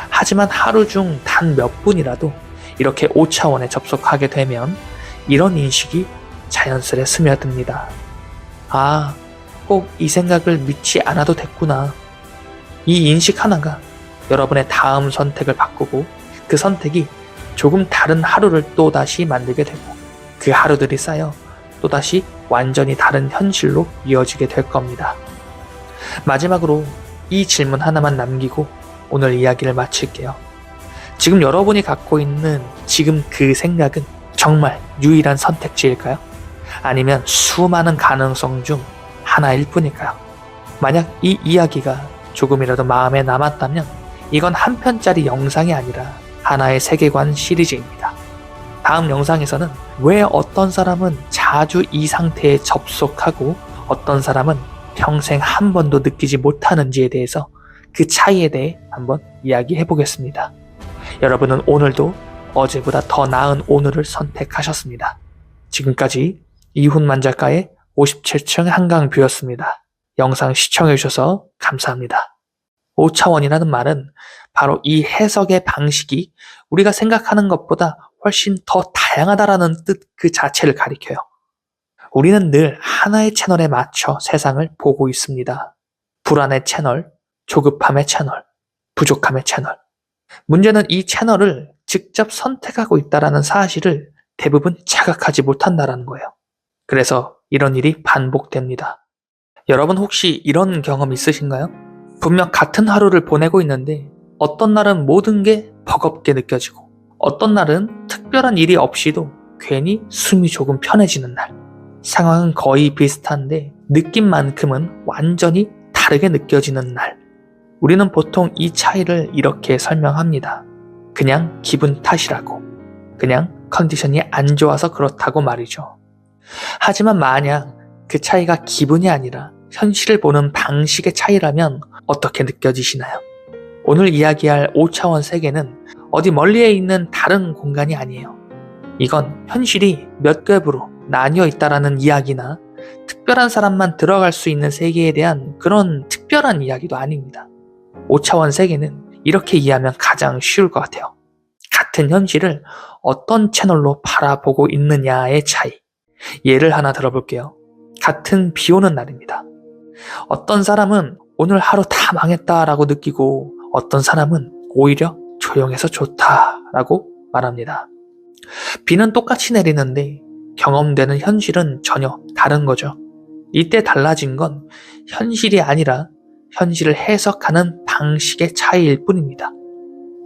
하지만 하루 중 단 몇 분이라도 이렇게 5차원에 접속하게 되면 이런 인식이 자연스레 스며듭니다. 아, 꼭 이 생각을 믿지 않아도 됐구나. 이 인식 하나가 여러분의 다음 선택을 바꾸고 그 선택이 조금 다른 하루를 또다시 만들게 되고 그 하루들이 쌓여 또다시 완전히 다른 현실로 이어지게 될 겁니다. 마지막으로 이 질문 하나만 남기고 오늘 이야기를 마칠게요. 지금 여러분이 갖고 있는 지금 그 생각은 정말 유일한 선택지일까요? 아니면 수많은 가능성 중 하나일 뿐일까요? 만약 이 이야기가 조금이라도 마음에 남았다면 이건 한 편짜리 영상이 아니라 하나의 세계관 시리즈입니다. 다음 영상에서는 왜 어떤 사람은 자주 이 상태에 접속하고 어떤 사람은 평생 한 번도 느끼지 못하는지에 대해서 그 차이에 대해 한번 이야기해 보겠습니다. 여러분은 오늘도 어제보다 더 나은 오늘을 선택하셨습니다. 지금까지 이훈만 작가의 57층 한강뷰였습니다. 영상 시청해주셔서 감사합니다. 5차원이라는 말은 바로 이 해석의 방식이 우리가 생각하는 것보다 훨씬 더 다양하다라는 뜻 그 자체를 가리켜요. 우리는 늘 하나의 채널에 맞춰 세상을 보고 있습니다. 불안의 채널, 조급함의 채널, 부족함의 채널. 문제는 이 채널을 직접 선택하고 있다는 사실을 대부분 자각하지 못한다는 거예요. 그래서 이런 일이 반복됩니다. 여러분 혹시 이런 경험 있으신가요? 분명 같은 하루를 보내고 있는데 어떤 날은 모든 게 버겁게 느껴지고 어떤 날은 특별한 일이 없이도 괜히 숨이 조금 편해지는 날. 상황은 거의 비슷한데 느낌만큼은 완전히 다르게 느껴지는 날. 우리는 보통 이 차이를 이렇게 설명합니다. 그냥 기분 탓이라고. 그냥 컨디션이 안 좋아서 그렇다고 말이죠. 하지만 만약 그 차이가 기분이 아니라 현실을 보는 방식의 차이라면 어떻게 느껴지시나요? 오늘 이야기할 5차원 세계는 어디 멀리에 있는 다른 공간이 아니에요. 이건 현실이 몇 겹으로 나뉘어 있다라는 이야기나 특별한 사람만 들어갈 수 있는 세계에 대한 그런 특별한 이야기도 아닙니다. 5차원 세계는 이렇게 이해하면 가장 쉬울 것 같아요. 같은 현실을 어떤 채널로 바라보고 있느냐의 차이. 예를 하나 들어볼게요. 같은 비 오는 날입니다. 어떤 사람은 오늘 하루 다 망했다라고 느끼고 어떤 사람은 오히려 조용해서 좋다라고 말합니다. 비는 똑같이 내리는데 경험되는 현실은 전혀 다른 거죠. 이때 달라진 건 현실이 아니라 현실을 해석하는 방식의 차이일 뿐입니다.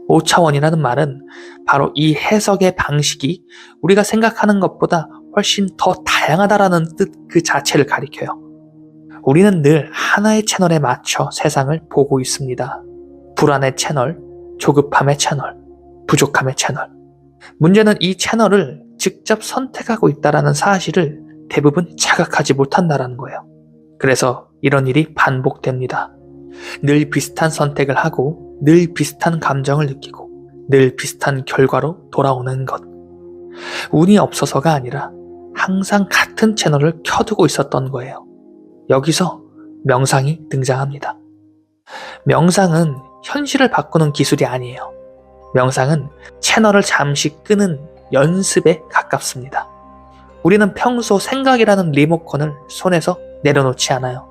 5차원이라는 말은 바로 이 해석의 방식이 우리가 생각하는 것보다 훨씬 더 다양하다라는 뜻 그 자체를 가리켜요. 우리는 늘 하나의 채널에 맞춰 세상을 보고 있습니다. 불안의 채널, 조급함의 채널, 부족함의 채널. 문제는 이 채널을 직접 선택하고 있다는 사실을 대부분 자각하지 못한다는 거예요. 그래서 이런 일이 반복됩니다. 늘 비슷한 선택을 하고 늘 비슷한 감정을 느끼고 늘 비슷한 결과로 돌아오는 것. 운이 없어서가 아니라 항상 같은 채널을 켜두고 있었던 거예요. 여기서 명상이 등장합니다. 명상은 현실을 바꾸는 기술이 아니에요. 명상은 채널을 잠시 끄는 연습에 가깝습니다. 우리는 평소 생각이라는 리모컨을 손에서 내려놓지 않아요.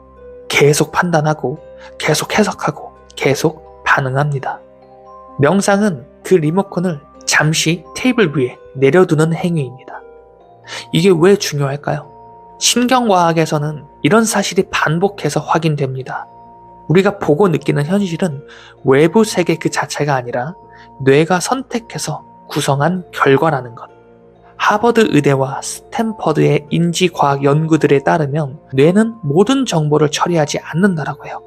계속 판단하고 계속 해석하고 계속 반응합니다. 명상은 그 리모컨을 잠시 테이블 위에 내려두는 행위입니다. 이게 왜 중요할까요? 신경과학에서는 이런 사실이 반복해서 확인됩니다. 우리가 보고 느끼는 현실은 외부 세계 그 자체가 아니라 뇌가 선택해서 구성한 결과라는 것. 하버드 의대와 스탠퍼드의 인지과학 연구들에 따르면 뇌는 모든 정보를 처리하지 않는다라고 해요.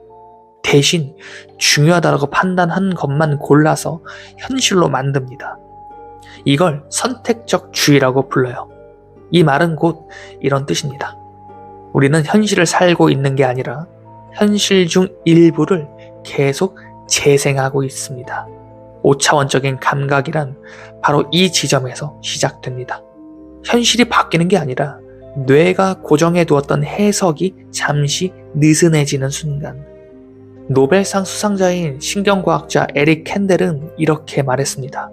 대신 중요하다고 판단한 것만 골라서 현실로 만듭니다. 이걸 선택적 주의라고 불러요. 이 말은 곧 이런 뜻입니다. 우리는 현실을 살고 있는 게 아니라 현실 중 일부를 계속 재생하고 있습니다. 5차원적인 감각이란 바로 이 지점에서 시작됩니다. 현실이 바뀌는 게 아니라 뇌가 고정해 두었던 해석이 잠시 느슨해지는 순간. 노벨상 수상자인 신경과학자 에릭 캔델은 이렇게 말했습니다.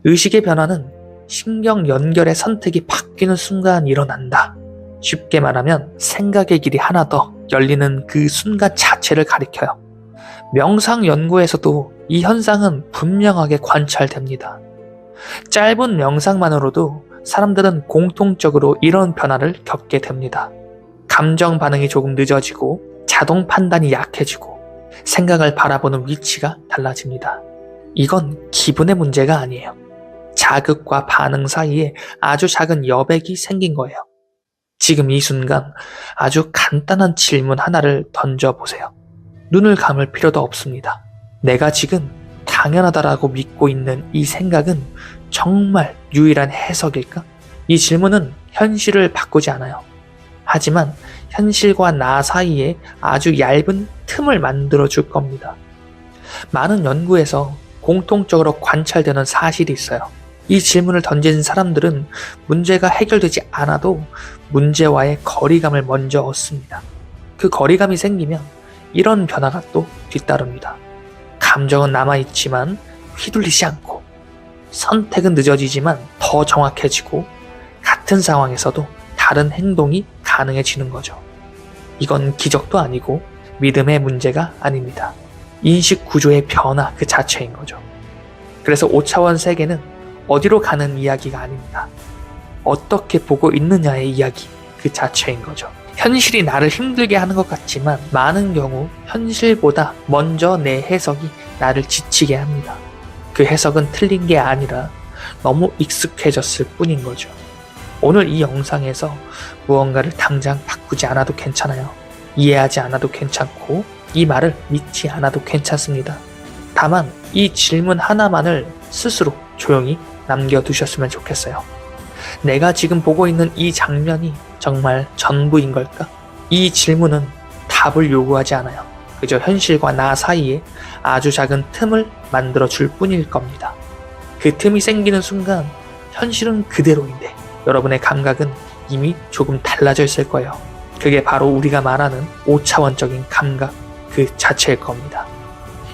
의식의 변화는 신경 연결의 선택이 바뀌는 순간 일어난다. 쉽게 말하면 생각의 길이 하나 더 열리는 그 순간 자체를 가리켜요. 명상 연구에서도 이 현상은 분명하게 관찰됩니다. 짧은 명상만으로도 사람들은 공통적으로 이런 변화를 겪게 됩니다. 감정 반응이 조금 늦어지고 자동 판단이 약해지고 생각을 바라보는 위치가 달라집니다. 이건 기분의 문제가 아니에요. 자극과 반응 사이에 아주 작은 여백이 생긴 거예요. 지금 이 순간 아주 간단한 질문 하나를 던져보세요. 눈을 감을 필요도 없습니다. 내가 지금 당연하다라고 믿고 있는 이 생각은 정말 유일한 해석일까? 이 질문은 현실을 바꾸지 않아요. 하지만 현실과 나 사이에 아주 얇은 틈을 만들어줄 겁니다. 많은 연구에서 공통적으로 관찰되는 사실이 있어요. 이 질문을 던진 사람들은 문제가 해결되지 않아도 문제와의 거리감을 먼저 얻습니다. 그 거리감이 생기면 이런 변화가 또 뒤따릅니다. 감정은 남아있지만 휘둘리지 않고, 선택은 늦어지지만 더 정확해지고, 같은 상황에서도 다른 행동이 가능해지는 거죠. 이건 기적도 아니고 믿음의 문제가 아닙니다. 인식 구조의 변화 그 자체인 거죠. 그래서 5차원 세계는 어디로 가는 이야기가 아닙니다. 어떻게 보고 있느냐의 이야기 그 자체인 거죠. 현실이 나를 힘들게 하는 것 같지만 많은 경우 현실보다 먼저 내 해석이 나를 지치게 합니다. 그 해석은 틀린 게 아니라 너무 익숙해졌을 뿐인 거죠. 오늘 이 영상에서 무언가를 당장 바꾸지 않아도 괜찮아요. 이해하지 않아도 괜찮고 이 말을 믿지 않아도 괜찮습니다. 다만 이 질문 하나만을 스스로 조용히 남겨두셨으면 좋겠어요. 내가 지금 보고 있는 이 장면이 정말 전부인 걸까? 이 질문은 답을 요구하지 않아요. 그저 현실과 나 사이에 아주 작은 틈을 만들어줄 뿐일 겁니다. 그 틈이 생기는 순간 현실은 그대로인데 여러분의 감각은 이미 조금 달라져 있을 거예요. 그게 바로 우리가 말하는 5차원적인 감각 그 자체일 겁니다.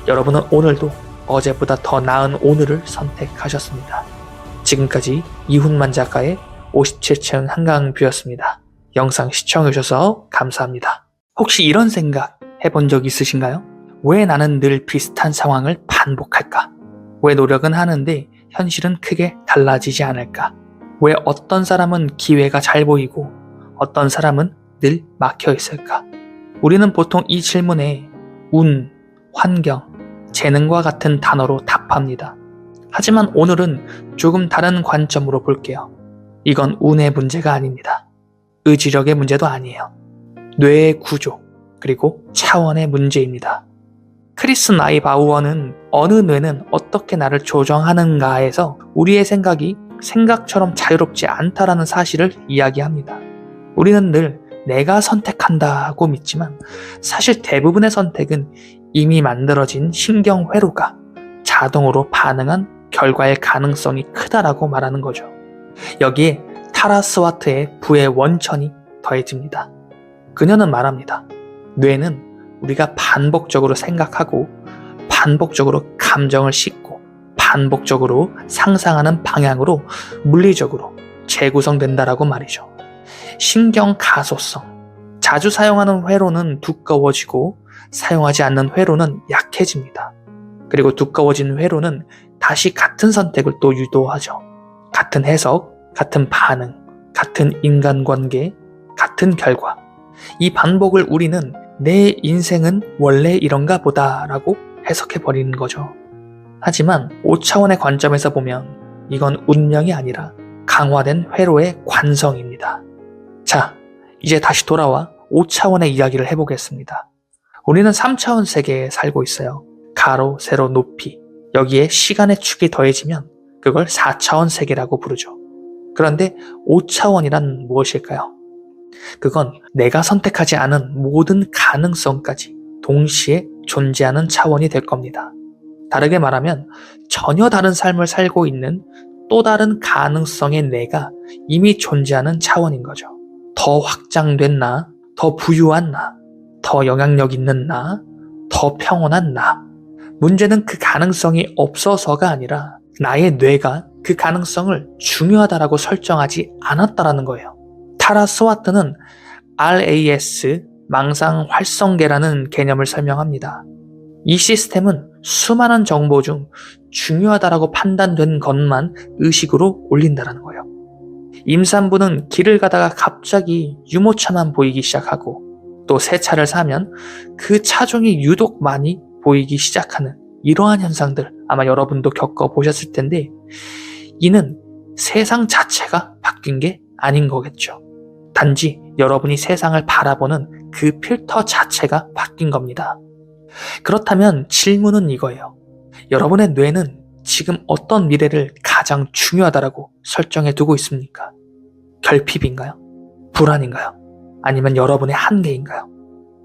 여러분은 오늘도 어제보다 더 나은 오늘을 선택하셨습니다. 지금까지 이훈만 작가의 57층 한강뷰였습니다. 영상 시청해주셔서 감사합니다. 혹시 이런 생각 해본 적 있으신가요? 왜 나는 늘 비슷한 상황을 반복할까? 왜 노력은 하는데 현실은 크게 달라지지 않을까? 왜 어떤 사람은 기회가 잘 보이고 어떤 사람은 늘 막혀 있을까? 우리는 보통 이 질문에 운, 환경, 재능과 같은 단어로 답합니다. 하지만 오늘은 조금 다른 관점으로 볼게요. 이건 운의 문제가 아닙니다. 의지력의 문제도 아니에요. 뇌의 구조, 그리고 차원의 문제입니다. 크리스 나이바우어는 어느 뇌는 어떻게 나를 조정하는가에서 우리의 생각이 생각처럼 자유롭지 않다라는 사실을 이야기합니다. 우리는 늘 내가 선택한다고 믿지만 사실 대부분의 선택은 이미 만들어진 신경회로가 자동으로 반응한 결과의 가능성이 크다라고 말하는 거죠. 여기에 타라 스와트의 부의 원천이 더해집니다. 그녀는 말합니다. 뇌는 우리가 반복적으로 생각하고 반복적으로 감정을 싣고 반복적으로 상상하는 방향으로 물리적으로 재구성된다라고 말이죠. 신경 가소성. 자주 사용하는 회로는 두꺼워지고 사용하지 않는 회로는 약해집니다. 그리고 두꺼워진 회로는 다시 같은 선택을 또 유도하죠. 같은 해석, 같은 반응, 같은 인간관계, 같은 결과. 이 반복을 우리는 내 인생은 원래 이런가 보다라고 해석해버리는 거죠. 하지만 5차원의 관점에서 보면 이건 운명이 아니라 강화된 회로의 관성입니다. 자, 이제 다시 돌아와 5차원의 이야기를 해보겠습니다. 우리는 3차원 세계에 살고 있어요. 가로, 세로, 높이. 여기에 시간의 축이 더해지면 그걸 4차원 세계라고 부르죠. 그런데 5차원이란 무엇일까요? 그건 내가 선택하지 않은 모든 가능성까지 동시에 존재하는 차원이 될 겁니다. 다르게 말하면 전혀 다른 삶을 살고 있는 또 다른 가능성의 내가 이미 존재하는 차원인 거죠. 더 확장된 나, 더 부유한 나, 더 영향력 있는 나, 더 평온한 나. 문제는 그 가능성이 없어서가 아니라 나의 뇌가 그 가능성을 중요하다라고 설정하지 않았다라는 거예요. 타라 스와트는 RAS, 망상 활성계라는 개념을 설명합니다. 이 시스템은 수많은 정보 중 중요하다라고 판단된 것만 의식으로 올린다라는 거예요. 임산부는 길을 가다가 갑자기 유모차만 보이기 시작하고 또 새 차를 사면 그 차종이 유독 많이 보이기 시작하는 이러한 현상들 아마 여러분도 겪어보셨을 텐데 이는 세상 자체가 바뀐 게 아닌 거겠죠. 단지 여러분이 세상을 바라보는 그 필터 자체가 바뀐 겁니다. 그렇다면 질문은 이거예요. 여러분의 뇌는 지금 어떤 미래를 가장 중요하다라고 설정해 두고 있습니까? 결핍인가요? 불안인가요? 아니면 여러분의 한계인가요?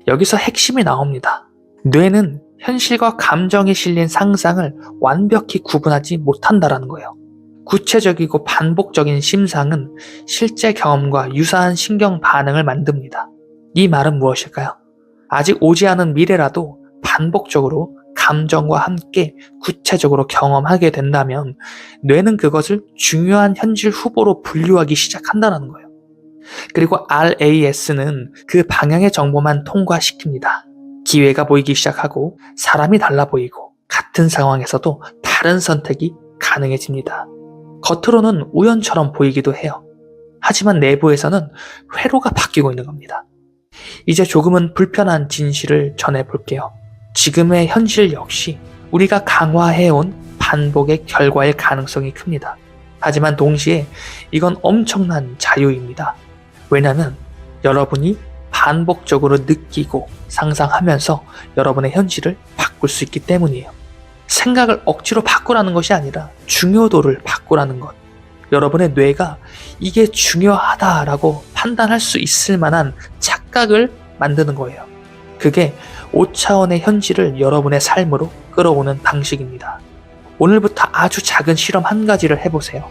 여기서 핵심이 나옵니다. 뇌는 현실과 감정이 실린 상상을 완벽히 구분하지 못한다라는 거예요. 구체적이고 반복적인 심상은 실제 경험과 유사한 신경 반응을 만듭니다. 이 말은 무엇일까요? 아직 오지 않은 미래라도 반복적으로 감정과 함께 구체적으로 경험하게 된다면 뇌는 그것을 중요한 현실 후보로 분류하기 시작한다는 거예요. 그리고 RAS는 그 방향의 정보만 통과시킵니다. 기회가 보이기 시작하고 사람이 달라 보이고 같은 상황에서도 다른 선택이 가능해집니다. 겉으로는 우연처럼 보이기도 해요. 하지만 내부에서는 회로가 바뀌고 있는 겁니다. 이제 조금은 불편한 진실을 전해볼게요. 지금의 현실 역시 우리가 강화해온 반복의 결과일 가능성이 큽니다. 하지만 동시에 이건 엄청난 자유입니다. 왜냐하면 여러분이 반복적으로 느끼고 상상하면서 여러분의 현실을 바꿀 수 있기 때문이에요. 생각을 억지로 바꾸라는 것이 아니라 중요도를 바꾸라는 것. 여러분의 뇌가 이게 중요하다라고 판단할 수 있을 만한 착각을 만드는 거예요. 그게 5차원의 현실을 여러분의 삶으로 끌어오는 방식입니다. 오늘부터 아주 작은 실험 한 가지를 해보세요.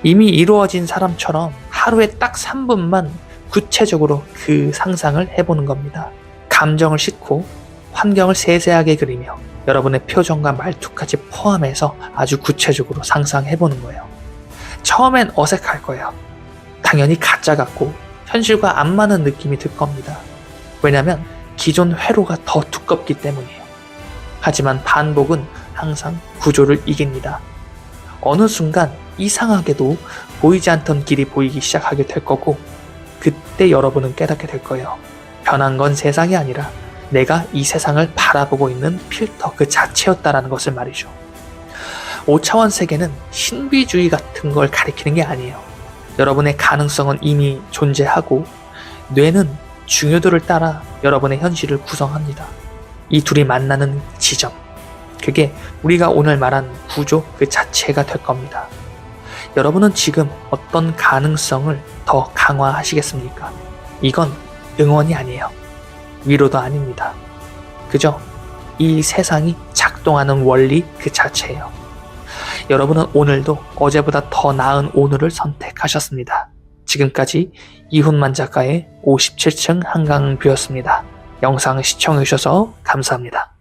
이미 이루어진 사람처럼 하루에 딱 3분만 구체적으로 그 상상을 해보는 겁니다. 감정을 싣고 환경을 세세하게 그리며 여러분의 표정과 말투까지 포함해서 아주 구체적으로 상상해보는 거예요. 처음엔 어색할 거예요. 당연히 가짜 같고 현실과 안 맞는 느낌이 들 겁니다. 왜냐면 기존 회로가 더 두껍기 때문이에요. 하지만 반복은 항상 구조를 이깁니다. 어느 순간 이상하게도 보이지 않던 길이 보이기 시작하게 될 거고 그때 여러분은 깨닫게 될 거예요. 변한 건 세상이 아니라 내가 이 세상을 바라보고 있는 필터 그 자체였다라는 것을 말이죠. 5차원 세계는 신비주의 같은 걸 가리키는 게 아니에요. 여러분의 가능성은 이미 존재하고 뇌는 중요도를 따라 여러분의 현실을 구성합니다. 이 둘이 만나는 지점, 그게 우리가 오늘 말한 구조 그 자체가 될 겁니다. 여러분은 지금 어떤 가능성을 더 강화하시겠습니까? 이건 응원이 아니에요. 위로도 아닙니다. 그저 이 세상이 작동하는 원리 그 자체예요. 여러분은 오늘도 어제보다 더 나은 오늘을 선택하셨습니다. 지금까지 이훈만 작가의 57층 한강뷰였습니다. 영상 시청해주셔서 감사합니다.